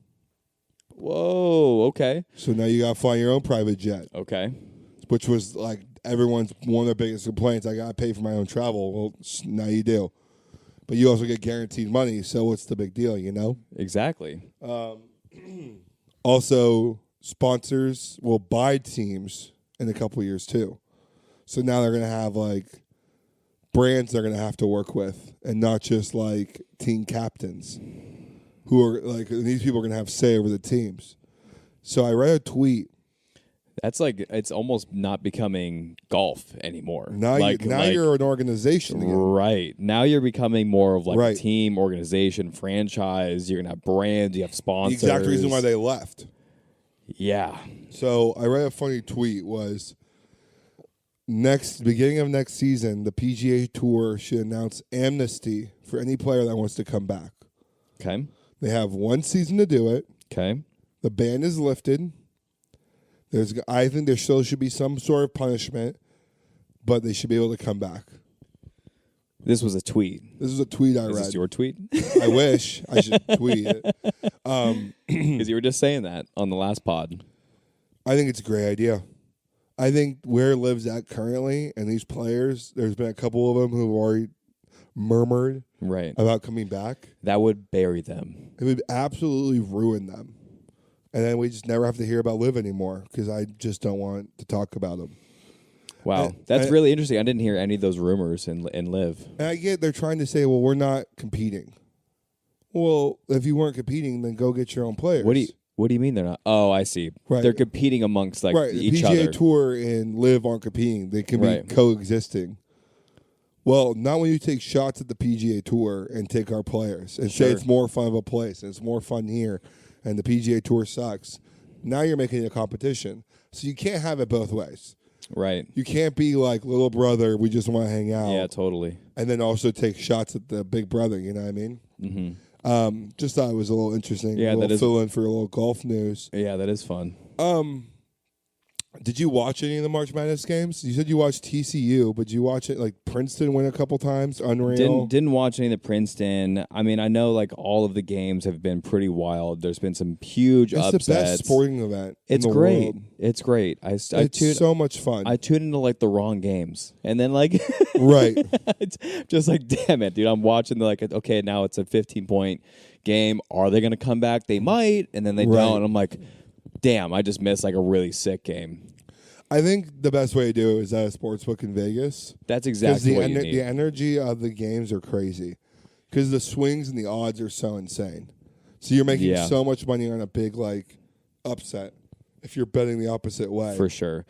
S2: Whoa, okay.
S3: So now you got to fly your own private jet.
S2: Okay.
S3: Which was like one of their biggest complaints. I got to pay for my own travel. Well, now you do. But you also get guaranteed money, so what's the big deal, you know?
S2: Exactly.
S3: Also, sponsors will buy teams in a couple of years, too. So now they're going to have, like, brands they're going to have to work with and not just, like, team captains who are, like, these people are going to have say over the teams. So I read a tweet.
S2: That's like, it's almost not becoming golf anymore.
S3: Now you're an organization again.
S2: Right. Now you're becoming more of like a team, organization, franchise. You're going to have brands. You have sponsors.
S3: The exact reason why they left.
S2: Yeah.
S3: So I read a funny tweet was beginning of next season, the PGA Tour should announce amnesty for any player that wants to come back.
S2: Okay.
S3: They have 1 season to do it.
S2: Okay.
S3: The ban is lifted. I think there still should be some sort of punishment, but they should be able to come back.
S2: This was a tweet.
S3: This is a tweet I read.
S2: Is this your tweet?
S3: I wish I should tweet it.
S2: Because you were just saying that on the last pod.
S3: I think it's a great idea. I think where Liv's at currently, and these players, there's been a couple of them who have already murmured about coming back.
S2: That would bury them.
S3: It would absolutely ruin them. And then we just never have to hear about Liv anymore because I just don't want to talk about them.
S2: Wow. That's really interesting. I didn't hear any of those rumors in Liv.
S3: And I get they're trying to say, well, we're not competing. Well, if you weren't competing, then go get your own players.
S2: What do you mean they're not? Oh, I see.
S3: Right.
S2: They're competing amongst each
S3: PGA
S2: other.
S3: The PGA Tour and Liv aren't competing. They can be coexisting. Well, not when you take shots at the PGA Tour and take our players and say it's more fun of a place and it's more fun here and the PGA Tour sucks. Now you're making it a competition. So you can't have it both ways.
S2: Right.
S3: You can't be like, little brother, we just want to hang out.
S2: Yeah, totally.
S3: And then also take shots at the big brother, you know what I mean?
S2: Mm-hmm.
S3: Just thought it was a little interesting.
S2: Yeah, that is.
S3: Fill in for a little golf news.
S2: Yeah, that is fun.
S3: Did you watch any of the March Madness games? You said you watched TCU, but did you watch it? Like Princeton win a couple times? Unreal.
S2: Didn't watch any of the Princeton. I mean, I know like all of the games have been pretty wild. There's been some huge upsets.
S3: It's the best sporting event.
S2: It's
S3: in the
S2: great.
S3: World.
S2: It's great.
S3: It's so much fun.
S2: I tune into like the wrong games, and then like
S3: right,
S2: it's just like damn it, dude. I'm watching okay, now it's a 15-point game. Are they going to come back? They might, and then they don't. And I'm like, damn, I just missed like a really sick game.
S3: I think the best way to do it is at a sportsbook in Vegas.
S2: That's exactly what you need.
S3: The energy of the games are crazy because the swings and the odds are so insane. So you're making so much money on a big like upset if you're betting the opposite way.
S2: For sure.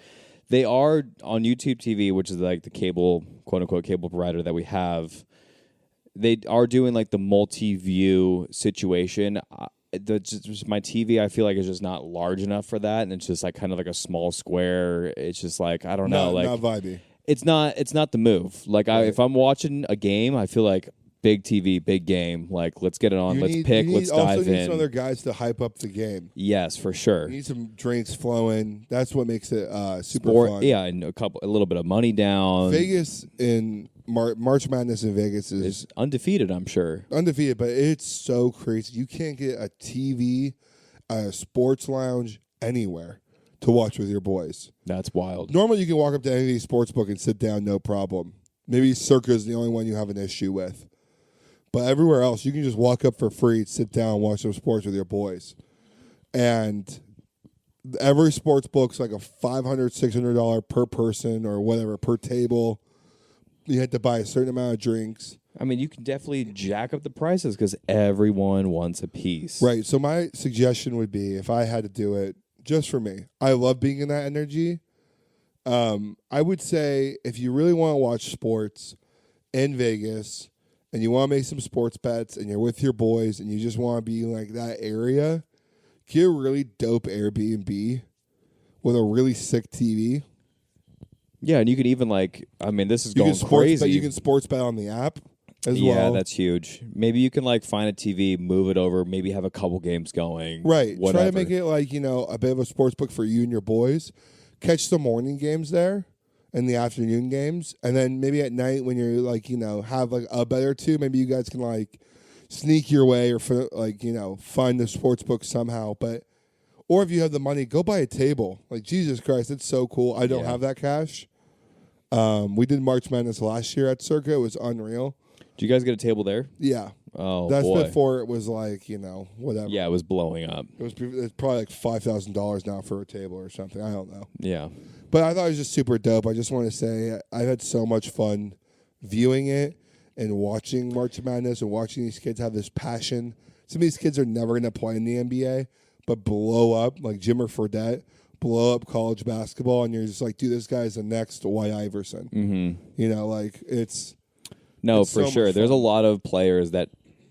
S2: They are on YouTube TV, which is like the cable, quote unquote, cable provider that we have. They are doing like the multi-view situation. Just my TV, I feel like is just not large enough for that, and it's just like kind of like a small square. It's just like I don't know, like
S3: not vibey.
S2: It's not the move. Like if I'm watching a game, I feel like big TV, big game. Like let's get it on, let's dive in.
S3: Also need some other guys to hype up the game.
S2: Yes, for sure.
S3: You need some drinks flowing. That's what makes it super fun.
S2: Yeah, and a little bit of money down.
S3: Vegas in March Madness in Vegas is
S2: undefeated, I'm sure.
S3: Undefeated, but it's so crazy. You can't get a TV, a sports lounge anywhere to watch with your boys.
S2: That's wild.
S3: Normally, you can walk up to any of these sportsbook and sit down, no problem. Maybe Circa is the only one you have an issue with. But everywhere else, you can just walk up for free, sit down, and watch some sports with your boys. And every sports book's like a $500, $600 per person or whatever, per table. You had to buy a certain amount of drinks.
S2: I mean, you can definitely jack up the prices because everyone wants a piece.
S3: Right. So my suggestion would be, if I had to do it, just for me, I love being in that energy. I would say if you really want to watch sports in Vegas and you want to make some sports bets and you're with your boys and you just want to be in like that area, get a really dope Airbnb with a really sick TV.
S2: Yeah, and you could even this is going crazy.
S3: You can sports bet on the app as well.
S2: Yeah, that's huge. Maybe you can find a TV, move it over, maybe have a couple games going.
S3: Right.
S2: Whatever.
S3: Try to make it a bit of a sports book for you and your boys. Catch the morning games there and the afternoon games. And then maybe at night when you're have a bet or two, maybe you guys can sneak your way or find the sports book somehow. Or if you have the money, go buy a table. Jesus Christ, it's so cool. I don't have that cash. We did March Madness last year at Circa. It was unreal.
S2: Did you guys get a table there?
S3: Yeah.
S2: Oh,
S3: that's
S2: boy.
S3: before it was whatever.
S2: Yeah, it was blowing up.
S3: It's probably $5,000 now for a table or something. I don't know.
S2: Yeah.
S3: But I thought it was just super dope. I just want to say I've had so much fun viewing it and watching March Madness and watching these kids have this passion. Some of these kids are never going to play in the NBA, but blow up, like Jimmer Fredette, blow up college basketball, and you're just like, dude, this guy's the next White Iverson.
S2: Mm-hmm.
S3: It's...
S2: No,
S3: it's
S2: for
S3: so
S2: sure. There's a lot of players that,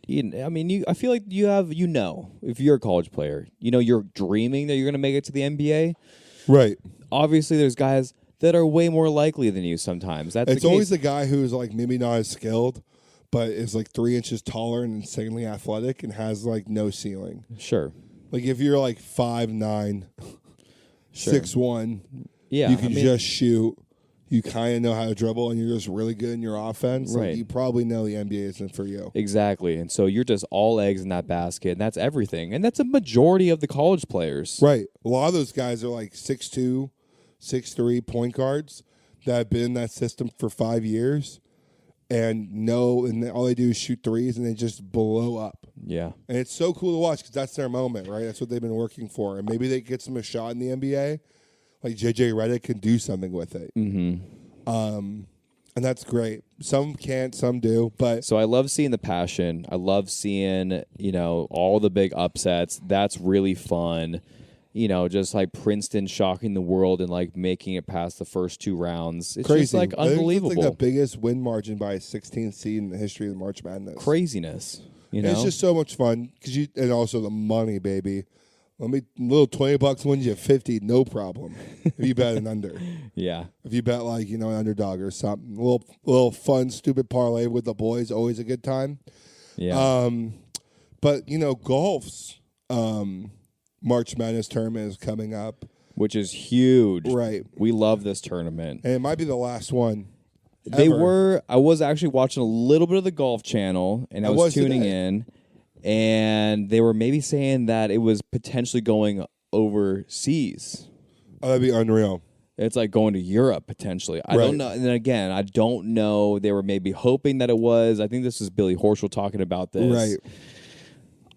S2: I feel like you have, if you're a college player, you're dreaming that you're going to make it to the NBA.
S3: Right.
S2: Obviously, there's guys that are way more likely than you sometimes.
S3: It's always the guy who's like maybe not as skilled, but is like 3 inches taller and insanely athletic and has like no ceiling.
S2: Sure.
S3: Like if you're like 5'9",
S2: Sure.
S3: 6'1",
S2: Yeah,
S3: you can just shoot. You kind of know how to dribble, and you're just really good in your offense.
S2: Right.
S3: Like, you probably know the NBA isn't for you.
S2: Exactly. And so you're just all eggs in that basket, and that's everything. And that's a majority of the college players.
S3: Right. A lot of those guys are like 6'2", 6'3" point guards that have been in that system for 5 years and all they do is shoot threes, and they just blow up.
S2: Yeah.
S3: And it's so cool to watch because that's their moment, right? That's what they've been working for. And maybe they get them a shot in the NBA. Like JJ Redick can do something with it.
S2: Mm-hmm.
S3: And that's great. Some can't, some do. But
S2: So I love seeing the passion. I love seeing, all the big upsets. That's really fun. Just like Princeton shocking the world and like making it past the first 2 rounds. It's
S3: crazy.
S2: just like unbelievable.
S3: It's like the biggest win margin by a 16th seed in the history of the March Madness.
S2: Craziness.
S3: It's just so much fun and also the money, baby. Little $20 wins you 50, no problem. If you bet an under,
S2: yeah.
S3: If you bet like an underdog or something, little fun, stupid parlay with the boys, always a good time.
S2: Yeah.
S3: But golf's March Madness tournament is coming up,
S2: which is huge.
S3: Right.
S2: We love this tournament,
S3: and it might be the last one.
S2: I was actually watching a little bit of the Golf Channel, and I was tuning in. And they were maybe saying that it was potentially going overseas.
S3: Oh, that'd be unreal.
S2: It's like going to Europe, potentially. I don't know. And then again, I don't know. They were maybe hoping that it was. I think this is Billy Horschel talking about this.
S3: Right.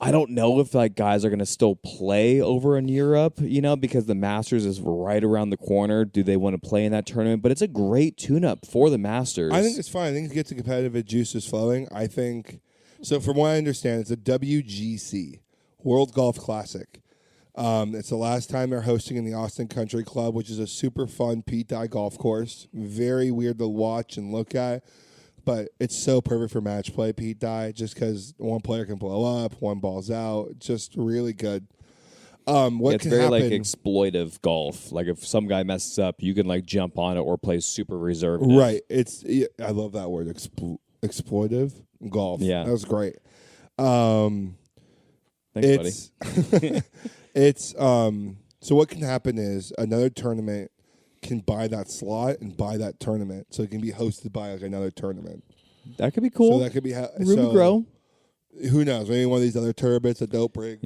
S2: I don't know if like guys are going to still play over in Europe, because the Masters is right around the corner. Do they want to play in that tournament? But it's a great tune-up for the Masters.
S3: I think it's fine. I think it gets the competitive juices flowing. I think... So from what I understand, it's a WGC, World Golf Classic. It's the last time they're hosting in the Austin Country Club, which is a super fun Pete Dye golf course. Very weird to watch and look at, but it's so perfect for match play, Pete Dye, just because one player can blow up, one ball's out. It's just really good.
S2: It's very like exploitive golf. Like if some guy messes up, you can like jump on it or play super reserved.
S3: Right. I love that word, exploitive golf.
S2: Yeah,
S3: that was great.
S2: Thanks, buddy.
S3: It's so what can happen is another tournament can buy that slot and buy that tournament, so it can be hosted by like another tournament.
S2: That could be cool.
S3: So that could be
S2: room to grow.
S3: Who knows? Maybe one of these other tournaments that don't bring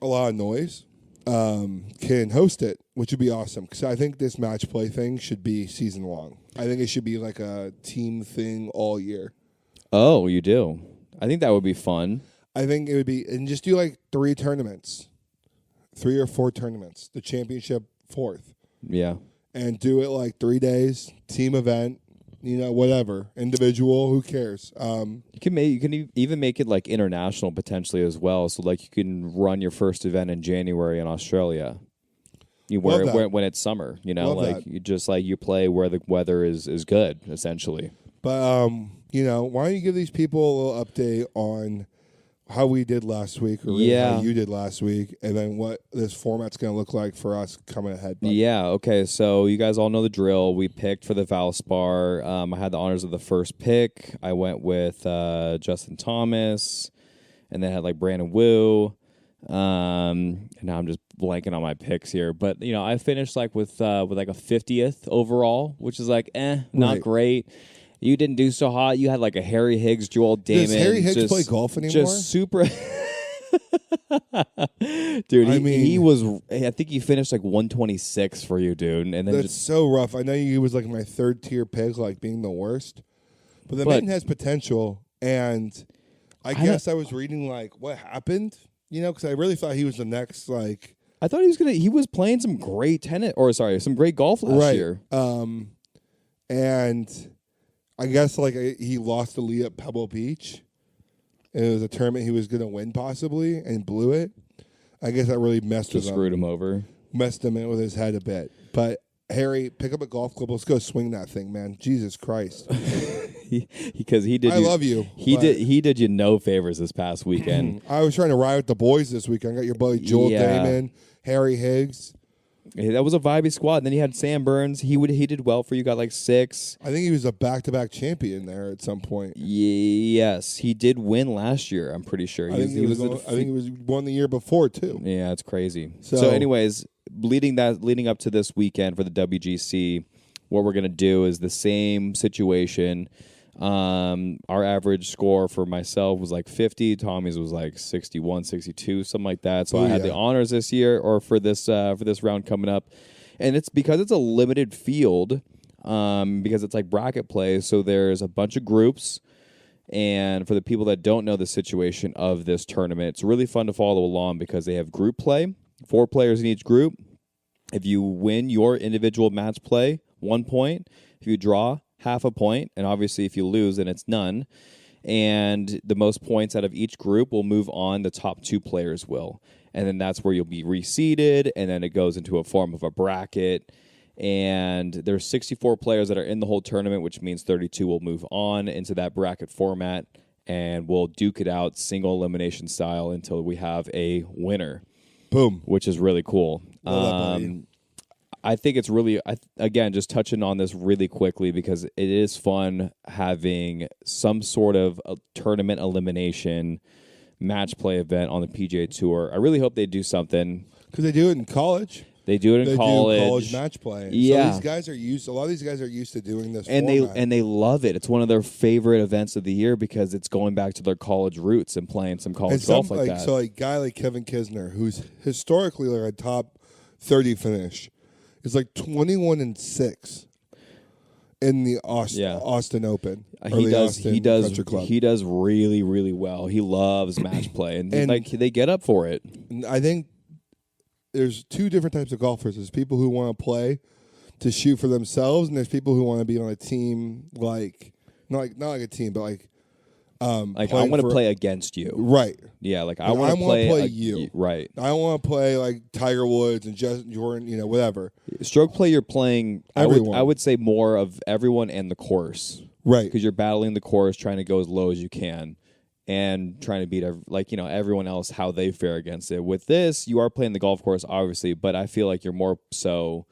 S3: a lot of noise can host it, which would be awesome. Because I think this match play thing should be season long. I think it should be like a team thing all year.
S2: Oh, you do? I think that would be fun.
S3: I think it would be, and just do like 3 tournaments, 3 or 4 tournaments. The championship 4th.
S2: Yeah.
S3: And do it like 3 days, team event, whatever, individual. Who cares?
S2: You can even make it like international potentially as well. So like you can run your first event in January in Australia. When it's summer, you play where the weather is good, essentially.
S3: But why don't you give these people a little update on how we did last week, or how you did last week, and then what this format's going to look like for us coming ahead. Buddy.
S2: Yeah, okay, so you guys all know the drill. We picked for the Valspar. I had the honors of the first pick. I went with Justin Thomas, and then had like Brandon Wu. And now I'm just blanking on my picks here, but I finished like with like a 50th overall, which is like not great. You didn't do so hot. You had like a Harry Higgs, Joel Damon.
S3: Does Harry Higgs play golf anymore?
S2: Just super. Dude, he was. I think he finished like 126 for you, dude. And then
S3: that's so rough. I know he was like my 3rd tier pick, like being the worst. But the man has potential, and I guess I was reading like what happened. Because I really thought he was the next like.
S2: I thought he was playing some great some great golf last year.
S3: And I guess like he lost the lead at Pebble Beach. And it was a tournament he was going to win possibly and blew it. I guess that really
S2: screwed him over.
S3: Messed him in with his head a bit. But Harry, pick up a golf club. Let's go swing that thing, man. Jesus Christ.
S2: Because he did.
S3: I love you.
S2: He did you no favors this past weekend.
S3: I was trying to ride with the boys this weekend. I got your buddy Joel Damon, Harry Higgs.
S2: That was a vibey squad. And then you had Sam Burns. He did well for you. Got like 6.
S3: I think he was a back-to-back champion there at some point.
S2: Yes, he did win last year. I'm pretty sure.
S3: I think he was won the year before too.
S2: Yeah, it's crazy. So anyways, leading up to this weekend for the WGC, what we're gonna do is the same situation. Our average score for myself was like 50. Tommy's was like 61, 62, something like that. So I had the honors this year, or for this round coming up, and it's because it's a limited field, because it's like bracket play. So there's a bunch of groups, and for the people that don't know the situation of this tournament, it's really fun to follow along because they have group play, 4 players in each group. If you win your individual match play, 1 point. If you draw, half a point, and obviously if you lose, then it's none. And the most points out of each group will move on. The top 2 players will. And then that's where you'll be reseeded, and then it goes into a form of a bracket. And there's 64 players that are in the whole tournament, which means 32 will move on into that bracket format, and we'll duke it out single elimination style until we have a winner.
S3: Boom.
S2: Which is really cool. I think it's really, again, just touching on this really quickly because it is fun having some sort of a tournament elimination match play event on the PGA Tour. I really hope they do something.
S3: Because they do it in college.
S2: They do it in college.
S3: Do college match play.
S2: Yeah.
S3: So these guys are used. A lot of these guys are used to doing this.
S2: And
S3: format.
S2: they love it. It's one of their favorite events of the year because it's going back to their college roots and playing some college golf like that.
S3: So a guy like Kevin Kisner, who's historically like a top 30 finish, is like 21-6 in the Austin Open.
S2: He does really, really well. He loves match play, and like they get up for it.
S3: I think there's 2 different types of golfers. There's people who want to play to shoot for themselves, and there's people who want to be on a team, like not like a team, but like
S2: I want to play against you,
S3: right?
S2: Yeah, like I want to play
S3: you,
S2: right?
S3: I want to play like Tiger Woods and Justin Jordan, whatever.
S2: Stroke play, you're playing.
S3: Everyone.
S2: I would say more of everyone and the course,
S3: right?
S2: Because you're battling the course, trying to go as low as you can, and trying to beat everyone else how they fare against it. With this, you are playing the golf course, obviously, but I feel like you're more so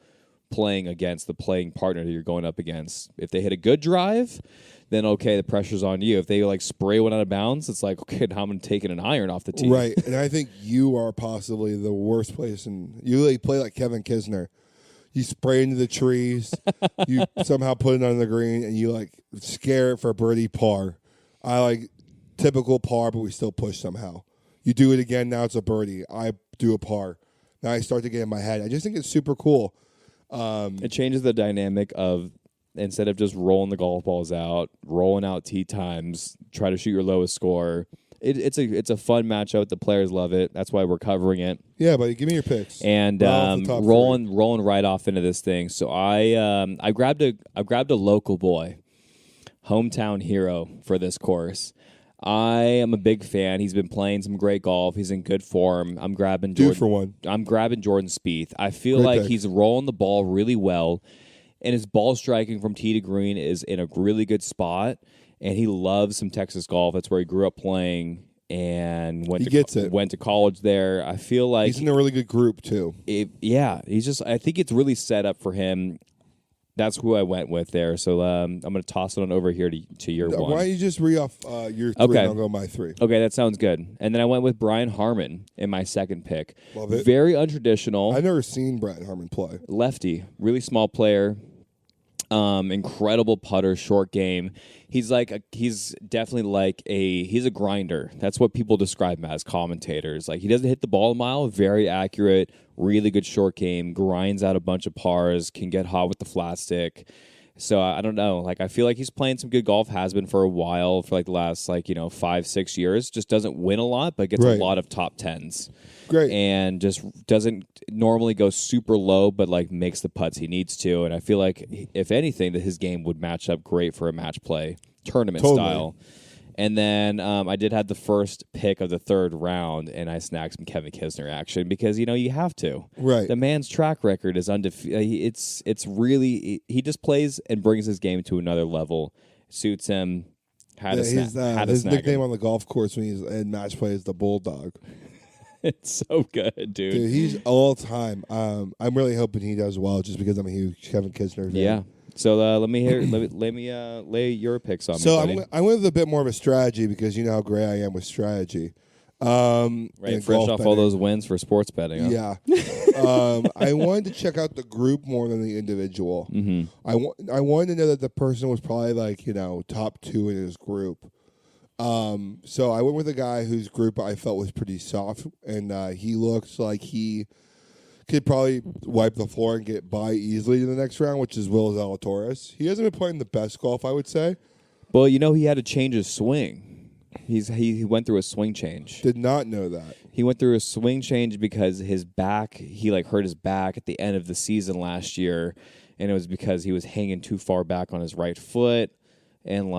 S2: playing against the playing partner that you're going up against. If they hit a good drive, then okay, the pressure's on you. If they like spray one out of bounds, it's like, okay, now I'm taking an iron off the tee.
S3: Right, and I think you are possibly the worst place. And you play like Kevin Kisner. You spray into the trees, you somehow put it on the green, and you like scare it for birdie par. I like typical par, but we still push somehow. You do it again, now it's a birdie. I do a par. Now I start to get in my head. I just think it's super cool.
S2: It changes the dynamic of, instead of just rolling the golf balls out, rolling out tee times, try to shoot your lowest score. It's a fun matchup. The players love it. That's why we're covering it.
S3: Yeah, buddy, give me your picks.
S2: And rolling right off into this thing. So I grabbed a local boy, hometown hero for this course. I am a big fan. He's been playing some great golf. He's in good form. I'm grabbing Jordan.
S3: 2 for 1.
S2: I'm grabbing Jordan Spieth. I feel
S3: Great
S2: like
S3: pick.
S2: he's rolling the ball really well, and his ball striking from tee to green is in a really good spot. And he loves some Texas golf. That's where he grew up playing and went to college there. I feel like
S3: he's in a really good group too.
S2: I think it's really set up for him. That's who I went with there. So I'm going to toss it on over here to your one.
S3: Why don't you just read off your 3
S2: Okay.
S3: and I'll go my 3.
S2: Okay, that sounds good. And then I went with Brian Harmon in my second pick.
S3: Love it.
S2: Very untraditional.
S3: I've never seen Brian Harmon play.
S2: Lefty, really small player. Incredible putter, short game. He's definitely he's a grinder. That's what people describe him as, commentators. Like, he doesn't hit the ball a mile, very accurate, really good short game, grinds out a bunch of pars, can get hot with the flat stick. So I don't know. Like, I feel like he's playing some good golf, has been for a while, for like the last 5-6 years. Just doesn't win a lot, but gets a lot of top 10s.
S3: Great.
S2: And just doesn't normally go super low, but like makes the putts he needs to. And I feel like, if anything, that his game would match up great for a match play tournament style. And then I did have the first pick of the third round, and I snagged some Kevin Kisner action because, you have to.
S3: Right.
S2: The man's track record is undefeated. It's really, he just plays and brings his game to another level. Suits him.
S3: His nickname on the golf course when he's in match play is the Bulldog.
S2: It's so good, dude.
S3: Dude, he's all time. I'm really hoping he does well, just because I'm a huge Kevin Kisner fan.
S2: Yeah. So let me hear. let me lay your picks on me, buddy.
S3: I went with a bit more of a strategy because you know how great I am with strategy.
S2: Right, fresh off all those wins for sports betting. Huh?
S3: Yeah. I wanted to check out the group more than the individual.
S2: Mm-hmm.
S3: I wanted to know that the person was probably like, top 2 in his group. So I went with a guy whose group I felt was pretty soft, and he looks like he could probably wipe the floor and get by easily to the next round, which is Will Zalatoris. He hasn't been playing the best golf, I would say.
S2: Well, he had to change his swing. He went through a swing change.
S3: Did not know that.
S2: He went through a swing change because his back, he hurt his back at the end of the season last year, and it was because he was hanging too far back on his right foot and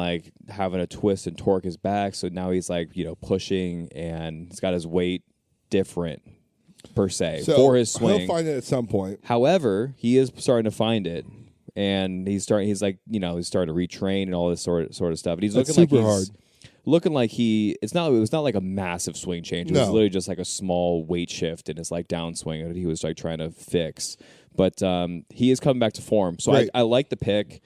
S2: having to twist and torque his back. So now he's pushing, and he's got his weight different per se for his swing.
S3: He'll find it at some point.
S2: However, he is starting to find it, and he's starting to retrain and all this sort of stuff. And he's
S3: That's
S2: looking
S3: super hard.
S2: Looking like it was not like a massive swing change. It was
S3: No.
S2: literally just like a small weight shift in his downswing that he was trying to fix. But he is coming back to form. So
S3: Right.
S2: I like the pick.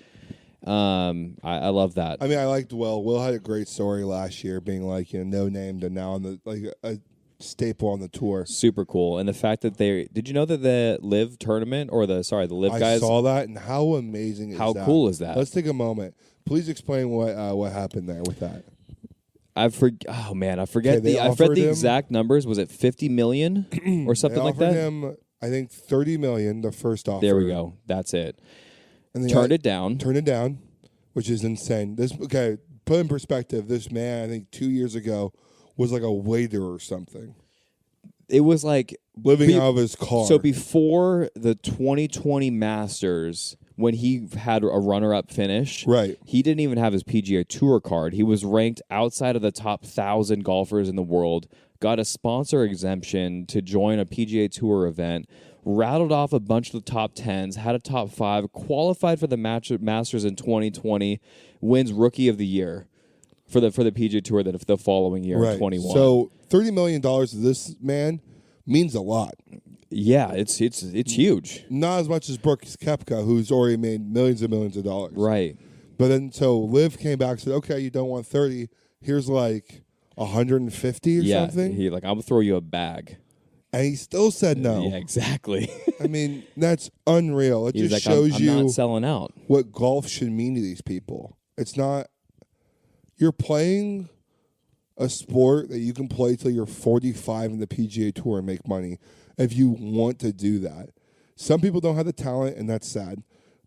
S2: I love that.
S3: I mean, I liked Will. Will had a great story last year, being no name to now on the a staple on the tour.
S2: Super cool. And the fact that did you know that the Live tournament or the Live guys?
S3: I saw that, and how amazing is that?
S2: How cool is that?
S3: Let's take a moment. Please explain what happened there with that.
S2: I forget
S3: they
S2: I forget
S3: offered
S2: the
S3: him-
S2: exact numbers. Was it 50 million or something
S3: They
S2: like
S3: offered
S2: that?
S3: him, I think, $30 million. The first offer.
S2: There we go. That's it.
S3: And
S2: Turned it down.
S3: Turned it down, which is insane. Put in perspective. This man, I think, 2 years ago, was like a waiter or something,
S2: It was
S3: living out of his car.
S2: So before the 2020 Masters, when he had a runner-up finish,
S3: Right.
S2: he didn't even have his PGA Tour card. He was ranked outside of the top 1,000 golfers in the world, got a sponsor exemption to join a PGA Tour event, rattled off a bunch of the top 10s, had a top 5, qualified for the Masters in 2020, wins Rookie of the Year for the PGA Tour the following year,
S3: right.
S2: in 21.
S3: So $30 million to this man means a lot.
S2: Yeah, it's huge.
S3: Not as much as Brooks Koepka, who's already made millions and millions of dollars.
S2: Right.
S3: But then, so Liv came back and said, okay, you don't want 30. Here's 150 or something.
S2: He I'm gonna throw you a bag.
S3: And he still said no.
S2: Yeah, exactly.
S3: I mean, that's unreal. It
S2: He's
S3: just
S2: I'm
S3: shows you
S2: not selling out.
S3: what golf should mean to these people. It's not, you're playing a sport that you can play till you're 45 in the PGA Tour and make money if you want to do that. Some people don't have the talent, and that's sad.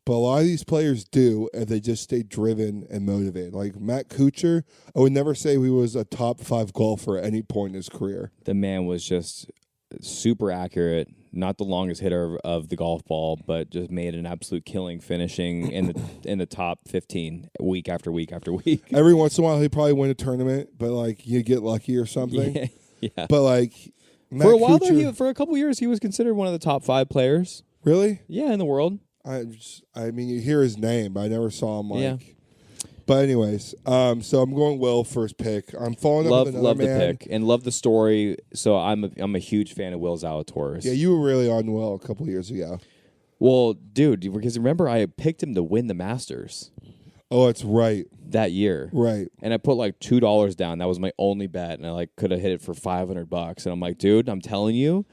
S3: But a lot of these players do if they just stay driven and motivated. Like Matt Kuchar, I would never say he was a top 5 golfer at any point in his career.
S2: The man was just super accurate, not the longest hitter of the golf ball, but just made an absolute killing, finishing in the top 15 week after week after week.
S3: Every once in a while, he'd probably win a tournament, but you get lucky or something.
S2: Yeah.
S3: But Matt
S2: For a while
S3: Kuchar,
S2: there, for a couple years, he was considered one of the top 5 players.
S3: really?
S2: Yeah, in the world.
S3: I mean, you hear his name, but I never saw him.
S2: Yeah.
S3: But anyways, so I'm going Will first pick. I'm following up with another
S2: Love
S3: man.
S2: the pick and love the story. So I'm a huge fan of Will Zalatoris.
S3: Yeah, you were really on Will a couple years ago.
S2: Well, dude, because remember I picked him to win the Masters
S3: Oh, that's right.
S2: that year.
S3: Right.
S2: And I put $2 down. That was my only bet, and I could have hit it for $500. And I'm like, dude, I'm telling you,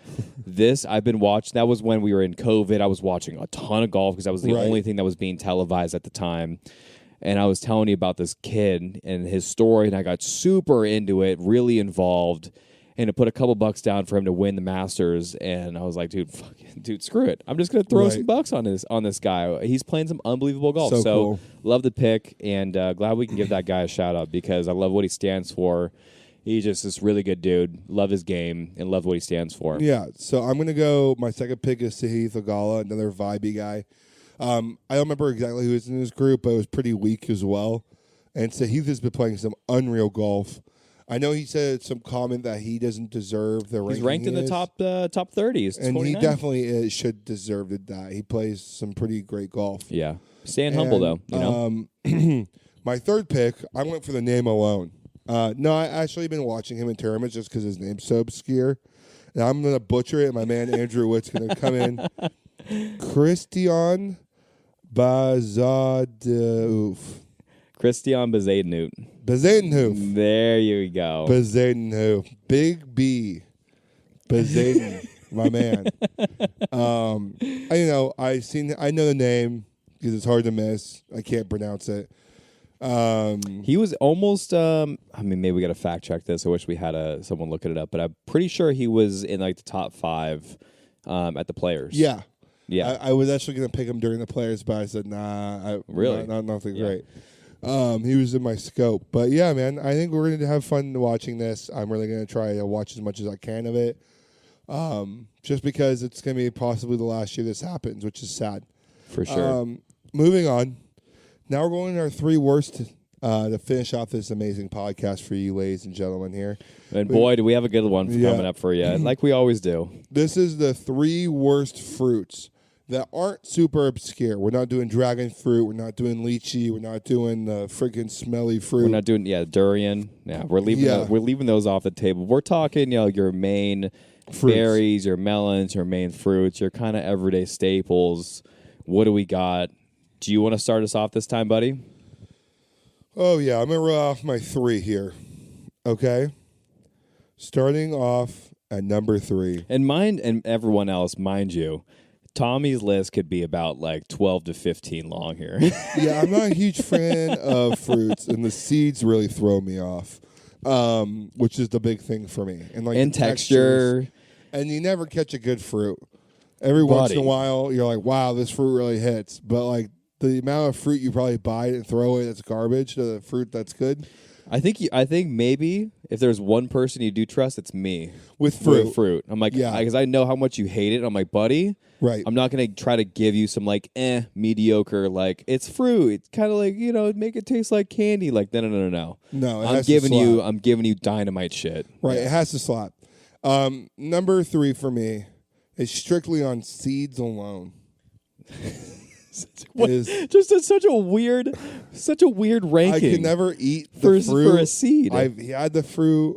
S2: I've been watching. That was when we were in COVID. I was watching a ton of golf because that was the
S3: Right.
S2: only thing that was being televised at the time. And I was telling you about this kid and his story, and I got super into it, really involved, and to put a couple bucks down for him to win the Masters. And I was like, dude, screw it. I'm just gonna throw
S3: Right.
S2: some bucks on this guy. He's playing some unbelievable golf.
S3: So
S2: So
S3: cool.
S2: love the pick, and glad we can give that guy a shout out because I love what he stands for. He's just this really good dude. Love his game and love what he stands for.
S3: Yeah. So I'm gonna go. My second pick is Sahith Theegala, another vibey guy. I don't remember exactly who was in his group, but it was pretty weak as well. And Sahith has been playing some unreal golf. I know he said some comment that he doesn't deserve the ranking.
S2: He's ranked in the top 30. He's
S3: and
S2: 29.
S3: he definitely should deserve that. He plays some pretty great golf.
S2: Yeah. Staying humble, though.
S3: My third pick, I went for the name alone. No, I actually been watching him in tournaments just because his name's so obscure. and I'm going to butcher it. My man Andrew Witt's going to come in. Christian Bazadouf.
S2: Christian Bezadenhout.
S3: Bezadenhout.
S2: There you go.
S3: Bezadenhout. Big B. Bezaden. My man. I know the name because it's hard to miss. I can't pronounce it.
S2: He was almost. Maybe we got to fact check this. I wish we had someone looking it up, but I'm pretty sure he was in like the top 5 at the Players.
S3: Yeah.
S2: I
S3: was actually going to pick him during the Players, but I said nah.
S2: Really?
S3: Nothing great. He was in my scope, but yeah, man. I think we're going to have fun watching this. I'm really going to try to watch as much as I can of it. Just because it's going to be possibly the last year this happens, which is sad.
S2: For sure.
S3: Moving on. Now we're going to our 3 worst to finish off this amazing podcast for you, ladies and gentlemen here.
S2: And boy, do we have a good one coming up for you, like we always do.
S3: This is the 3 worst fruits that aren't super obscure. We're not doing dragon fruit. We're not doing lychee. We're not doing the freaking smelly fruit.
S2: We're not doing, durian. Yeah, we're leaving those off the table. We're talking, your main fruits. Berries, your melons, your main fruits, your kind of everyday staples. What do we got? Do you want to start us off this time, buddy?
S3: Oh, yeah. I'm going to roll off my 3 here. Okay? Starting off at number 3.
S2: And mine and everyone else, mind you, Tommy's list could be about like 12 to 15 long here.
S3: Yeah, I'm not a huge fan of fruits, and the seeds really throw me off, which is the big thing for me. And
S2: texture.
S3: And you never catch a good fruit. Every once in a while, you're like, wow, this fruit really hits. But like the amount of fruit you probably buy and throw away that's garbage to the fruit that's good.
S2: I think maybe if there's one person you do trust, it's me.
S3: With fruit.
S2: I'm like, because I know how much you hate it. I'm like, buddy,
S3: right.
S2: I'm not going to try to give you some like, mediocre, like, it's fruit. It's kind of like, make it taste like candy. Like, no.
S3: No,
S2: I'm giving you dynamite shit.
S3: Right, it has to slap. Number 3 for me is strictly on seeds alone.
S2: Just such a weird ranking.
S3: I could never eat the fruit
S2: for a seed.
S3: I've had the fruit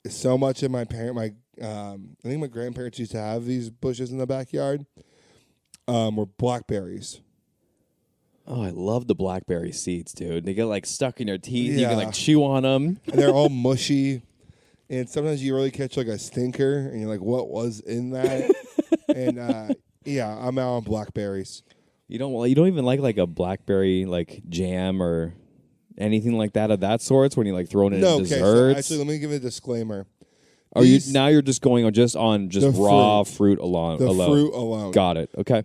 S3: so much in I think my grandparents used to have these bushes in the backyard. Were blackberries.
S2: Oh, I love the blackberry seeds, dude. They get like stuck in your teeth. Yeah. You can like chew on them.
S3: And they're all mushy. And sometimes you really catch like a stinker, and you're like, "What was in that?" And I'm out on blackberries.
S2: You don't even like a blackberry like jam or anything like that of that sort when you like throwing it in desserts.
S3: So actually, let me give a disclaimer.
S2: You're just going on raw fruit alone.
S3: Fruit alone.
S2: Got it. Okay.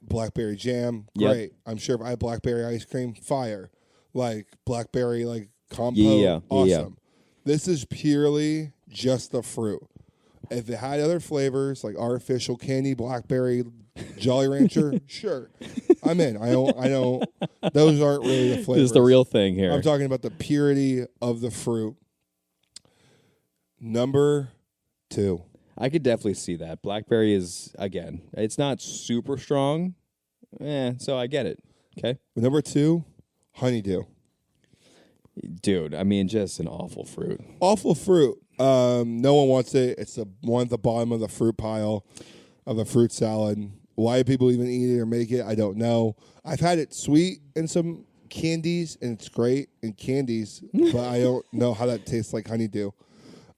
S3: Blackberry jam, great. Yep. I'm sure if I had blackberry ice cream, fire. Like blackberry like compote, awesome. Yeah. This is purely just the fruit. If it had other flavors like artificial candy, blackberry, Jolly Rancher, sure, I'm in. I don't. Those aren't really the flavors.
S2: This is the real thing here.
S3: I'm talking about the purity of the fruit. Number 2.
S2: I could definitely see that. Blackberry is, again, it's not super strong. So I get it. Okay.
S3: Number 2, honeydew.
S2: Dude, I mean, just an awful fruit.
S3: Awful fruit. No one wants it. It's the one at the bottom of the fruit pile of the fruit salad. Why people even eat it or make it, I don't know. I've had it sweet in some candies, and it's great in candies, but I don't know how that tastes like honeydew.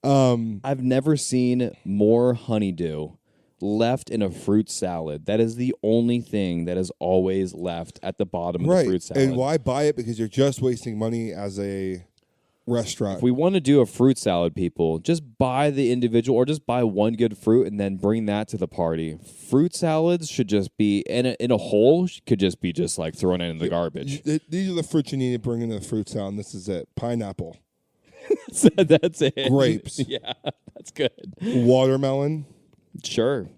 S2: I've never seen more honeydew left in a fruit salad. That is the only thing that is always left at the bottom of the fruit salad.
S3: And why buy it? Because you're just wasting money as a restaurant.
S2: If we want to do a fruit salad, people, just buy the individual or just buy one good fruit and then bring that to the party. Fruit salads should just be, in a whole, could just be just like thrown in the garbage.
S3: These are the fruits you need to bring into the fruit salad, and this is it. Pineapple.
S2: That's it.
S3: Grapes.
S2: Yeah, that's good.
S3: Watermelon.
S2: Sure.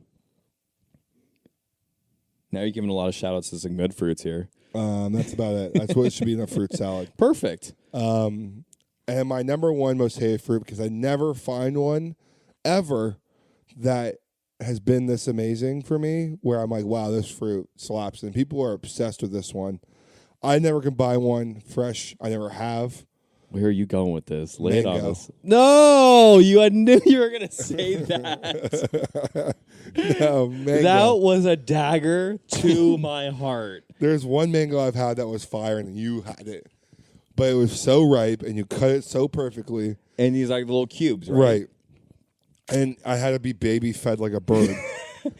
S2: Now you're giving a lot of shout-outs to some good fruits here.
S3: That's about it. That's what it should be in a fruit salad.
S2: Perfect.
S3: And my number 1 most hated fruit, because I never find one ever that has been this amazing for me, where I'm like, wow, this fruit slaps. And people are obsessed with this one. I never can buy one fresh. I never have.
S2: Where are you going with this? Lay it on
S3: Mango.
S2: us. No, I knew you were gonna say that.
S3: No, mango.
S2: That was a dagger to my heart.
S3: There's one mango I've had that was fire, and you had it. But it was so ripe, and you cut it so perfectly.
S2: And these like little cubes, right?
S3: Right. And I had to be baby fed like a bird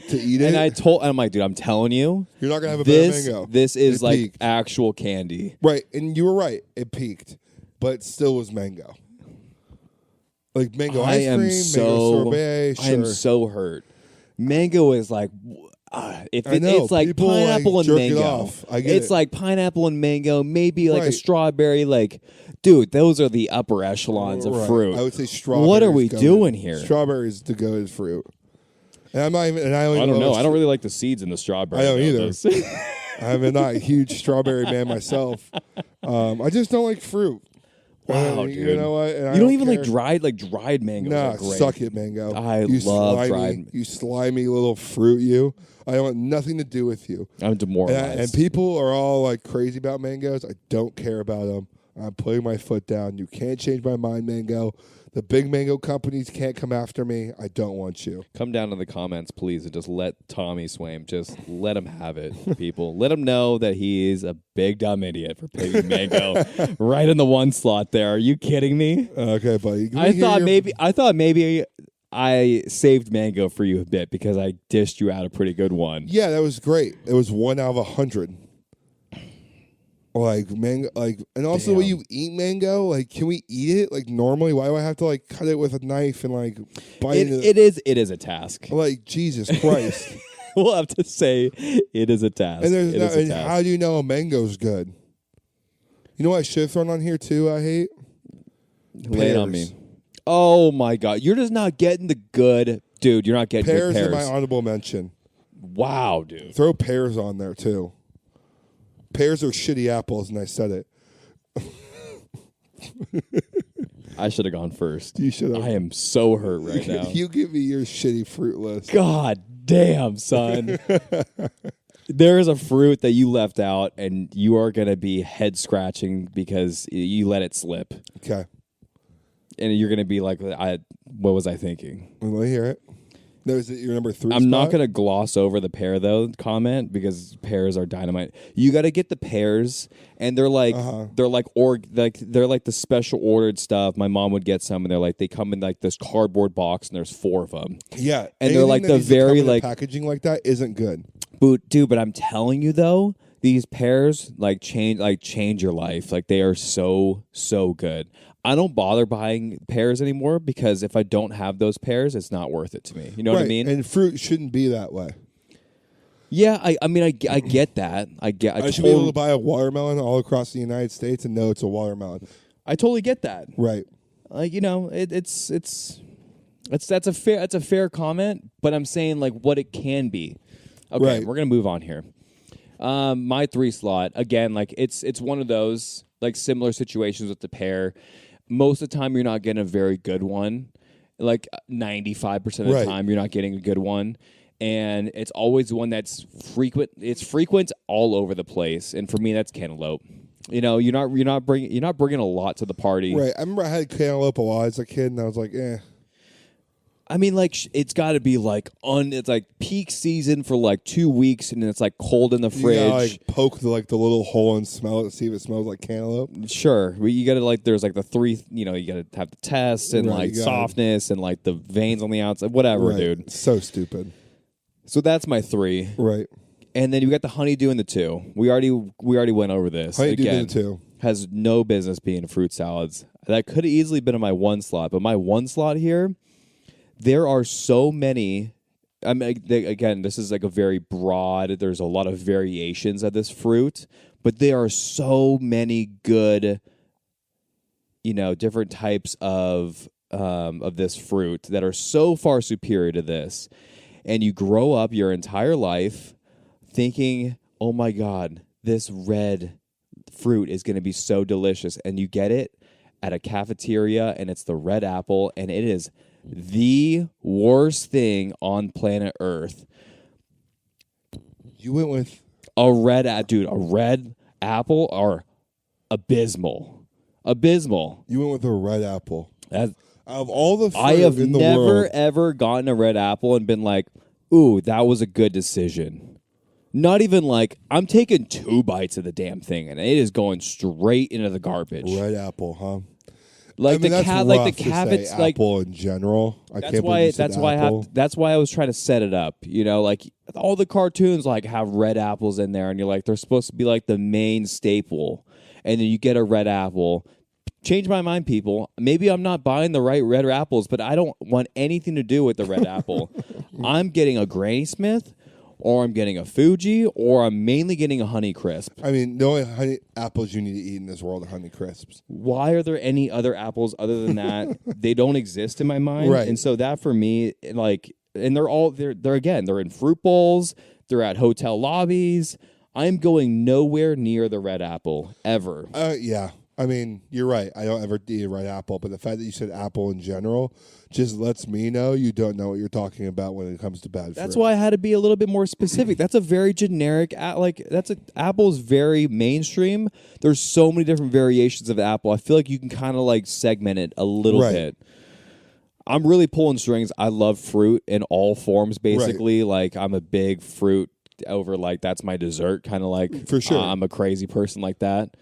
S3: to eat it.
S2: And I'm like, dude, I'm telling you,
S3: you're not gonna have a better mango.
S2: This is
S3: It
S2: like
S3: peaked.
S2: actual candy.
S3: Right, and you were right. It peaked, but it still was mango. Like mango ice cream, mango sorbet. Sure.
S2: I am so hurt. Mango is like, it's like
S3: people,
S2: pineapple
S3: like,
S2: and
S3: jerk it
S2: mango.
S3: off. I get
S2: it's
S3: it.
S2: like pineapple and mango, maybe like a
S3: Right.
S2: strawberry. Like, dude, those are the upper echelons of
S3: Right.
S2: fruit.
S3: I would say strawberries.
S2: What are we
S3: go
S2: doing
S3: in.
S2: here?
S3: Strawberries to go as fruit. And I'm not even. And I
S2: I don't know. I don't really like the seeds in the strawberry.
S3: I don't either.
S2: Those.
S3: I'm not a huge strawberry man myself. I just don't like fruit.
S2: Wow,
S3: You
S2: dude.
S3: know what? And I
S2: You don't even
S3: care.
S2: like dried mangoes.
S3: Nah,
S2: are great.
S3: suck it, mango.
S2: I
S3: you
S2: love
S3: slimy,
S2: dried.
S3: You slimy little fruit. You. I want nothing to do with you.
S2: I'm demoralized.
S3: And people are all like crazy about mangoes. I don't care about them. I'm putting my foot down. You can't change my mind, mango. The big mango companies can't come after me. I don't want you.
S2: Come down in the comments, please, and just let Tommy Swaim, just let him have it, people. Let him know that he is a big dumb idiot for picking mango right in the one slot there. Are you kidding me?
S3: Okay, buddy.
S2: I thought maybe I saved mango for you a bit because I dished you out a pretty good one.
S3: Yeah, that was great. It was 1 out of 100. Like mango, and also
S2: Damn.
S3: when you eat mango, like, can we eat it like normally? Why do I have to like cut it with a knife and like bite it?
S2: It is a task.
S3: Like Jesus Christ!
S2: We'll have to say it is a task.
S3: And there's
S2: It
S3: no,
S2: is a
S3: and
S2: task.
S3: how do you know a mango's good? You know what I should have thrown on here too? I hate
S2: Lay it on
S3: pears.
S2: me. Oh my God, you're just not getting the good, dude. You're not getting
S3: Pears
S2: good
S3: in
S2: pears.
S3: my honorable mention.
S2: Wow, dude.
S3: Throw pears on there too. Pears are shitty apples, and I said it.
S2: I should have gone first.
S3: You should have.
S2: I am so hurt right now.
S3: You give me your shitty fruit list.
S2: God damn, son. There is a fruit that you left out, and you are going to be head scratching because you let it slip.
S3: Okay.
S2: And you're going to be like, what was I thinking?
S3: Let me hear it. No, is it your number 3
S2: I'm not
S3: spot?
S2: going to gloss over the pear, though, comment, because pears are dynamite. You got to get the pears, and they're like, they're like the special ordered stuff. My mom would get some, and they come in like this cardboard box, and there's 4 of them.
S3: Yeah.
S2: And they're like
S3: anything that
S2: the
S3: needs to come
S2: very
S3: in
S2: like
S3: packaging like that isn't good.
S2: Dude, but I'm telling you though, these pears change your life. Like they are so good. I don't bother buying pears anymore because if I don't have those pears, it's not worth it to me. You know what I mean?
S3: And fruit shouldn't be that way.
S2: Yeah, I mean I get that.
S3: I should be able to buy a watermelon all across the United States and know it's a watermelon.
S2: I totally get that.
S3: Right.
S2: You know, that's a fair comment, but I'm saying like what it can be. Okay,
S3: Right.
S2: we're gonna move on here. My 3 slot again, like it's one of those like similar situations with the pear. Most of the time, you're not getting a very good one. Like 95% of the
S3: Right.
S2: time, you're not getting a good one, and it's always one that's frequent. It's frequent all over the place, and for me, that's cantaloupe. You know, you're not bringing a lot to the party.
S3: Right. I remember I had cantaloupe a lot as a kid, and I was like, eh.
S2: I mean, like it's got to be like it's like peak season for like 2 weeks, and then it's like cold in the fridge.
S3: You gotta, like, poke the little hole and smell it, see if it smells like cantaloupe.
S2: Sure, you got to like. There's like the 3. You know, you got to have the test and
S3: Right,
S2: like
S3: you gotta-
S2: softness and like the veins on the outside, whatever,
S3: Right.
S2: dude.
S3: So stupid.
S2: So that's my 3,
S3: Right.
S2: and then you got the honeydew in the 2. We already went over this.
S3: Honeydew
S2: Again,
S3: in the 2.
S2: has no business being fruit salads. That could have easily been in my 1 slot, but my 1 slot here. There are so many. I mean, again, this is like a very broad. There's a lot of variations of this fruit, but there are so many good, different types of this fruit that are so far superior to this. And you grow up your entire life thinking, "Oh my God, this red fruit is going to be so delicious," and you get it at a cafeteria, and it's the red apple, and it is the worst thing on planet Earth.
S3: You went with
S2: A red apple are abysmal. Abysmal.
S3: You went with a red apple.
S2: That,
S3: Out of all the fruit
S2: I have
S3: in the
S2: never,
S3: world,
S2: ever gotten a red apple and been like, ooh, that was a good decision. Not even like, I'm taking 2 bites of the damn thing, and it is going straight into the garbage.
S3: red apple, huh?
S2: Like
S3: I mean,
S2: the
S3: that's
S2: cat, like
S3: rough
S2: the
S3: to
S2: Cabbage,
S3: say
S2: like
S3: apple in general. I
S2: that's
S3: can't
S2: why.
S3: believe you said
S2: That's why
S3: apple.
S2: that's why I was trying to set it up. You know, like all the cartoons like have red apples in there, and you're like, they're supposed to be like the main staple, and then you get a red apple. Change my mind, people. Maybe I'm not buying the right red apples, but I don't want anything to do with the red apple. I'm getting a Granny Smith, or I'm getting a Fuji, or I'm mainly getting a Honey Crisp.
S3: I mean, the only honey apples you need to eat in this world are Honey Crisps.
S2: Why are there any other apples other than that? They don't exist in my mind.
S3: Right.
S2: And so that for me, like, and they're again, they're in fruit bowls, they're at hotel lobbies. I'm going nowhere near the red apple ever.
S3: Yeah. I mean, you're right. I don't ever eat a red apple, but the fact that you said apple in general just lets me know you don't know what you're talking about when it comes to bad fruit.
S2: That's why I had to be a little bit more specific. That's a very generic, apple's very mainstream. There's so many different variations of apple. I feel like you can kind of like segment it a little bit. I'm really pulling strings. I love fruit in all forms, basically. Right. Like I'm a big fruit over like that's my dessert, kind of like.
S3: For sure.
S2: I'm a crazy person like that.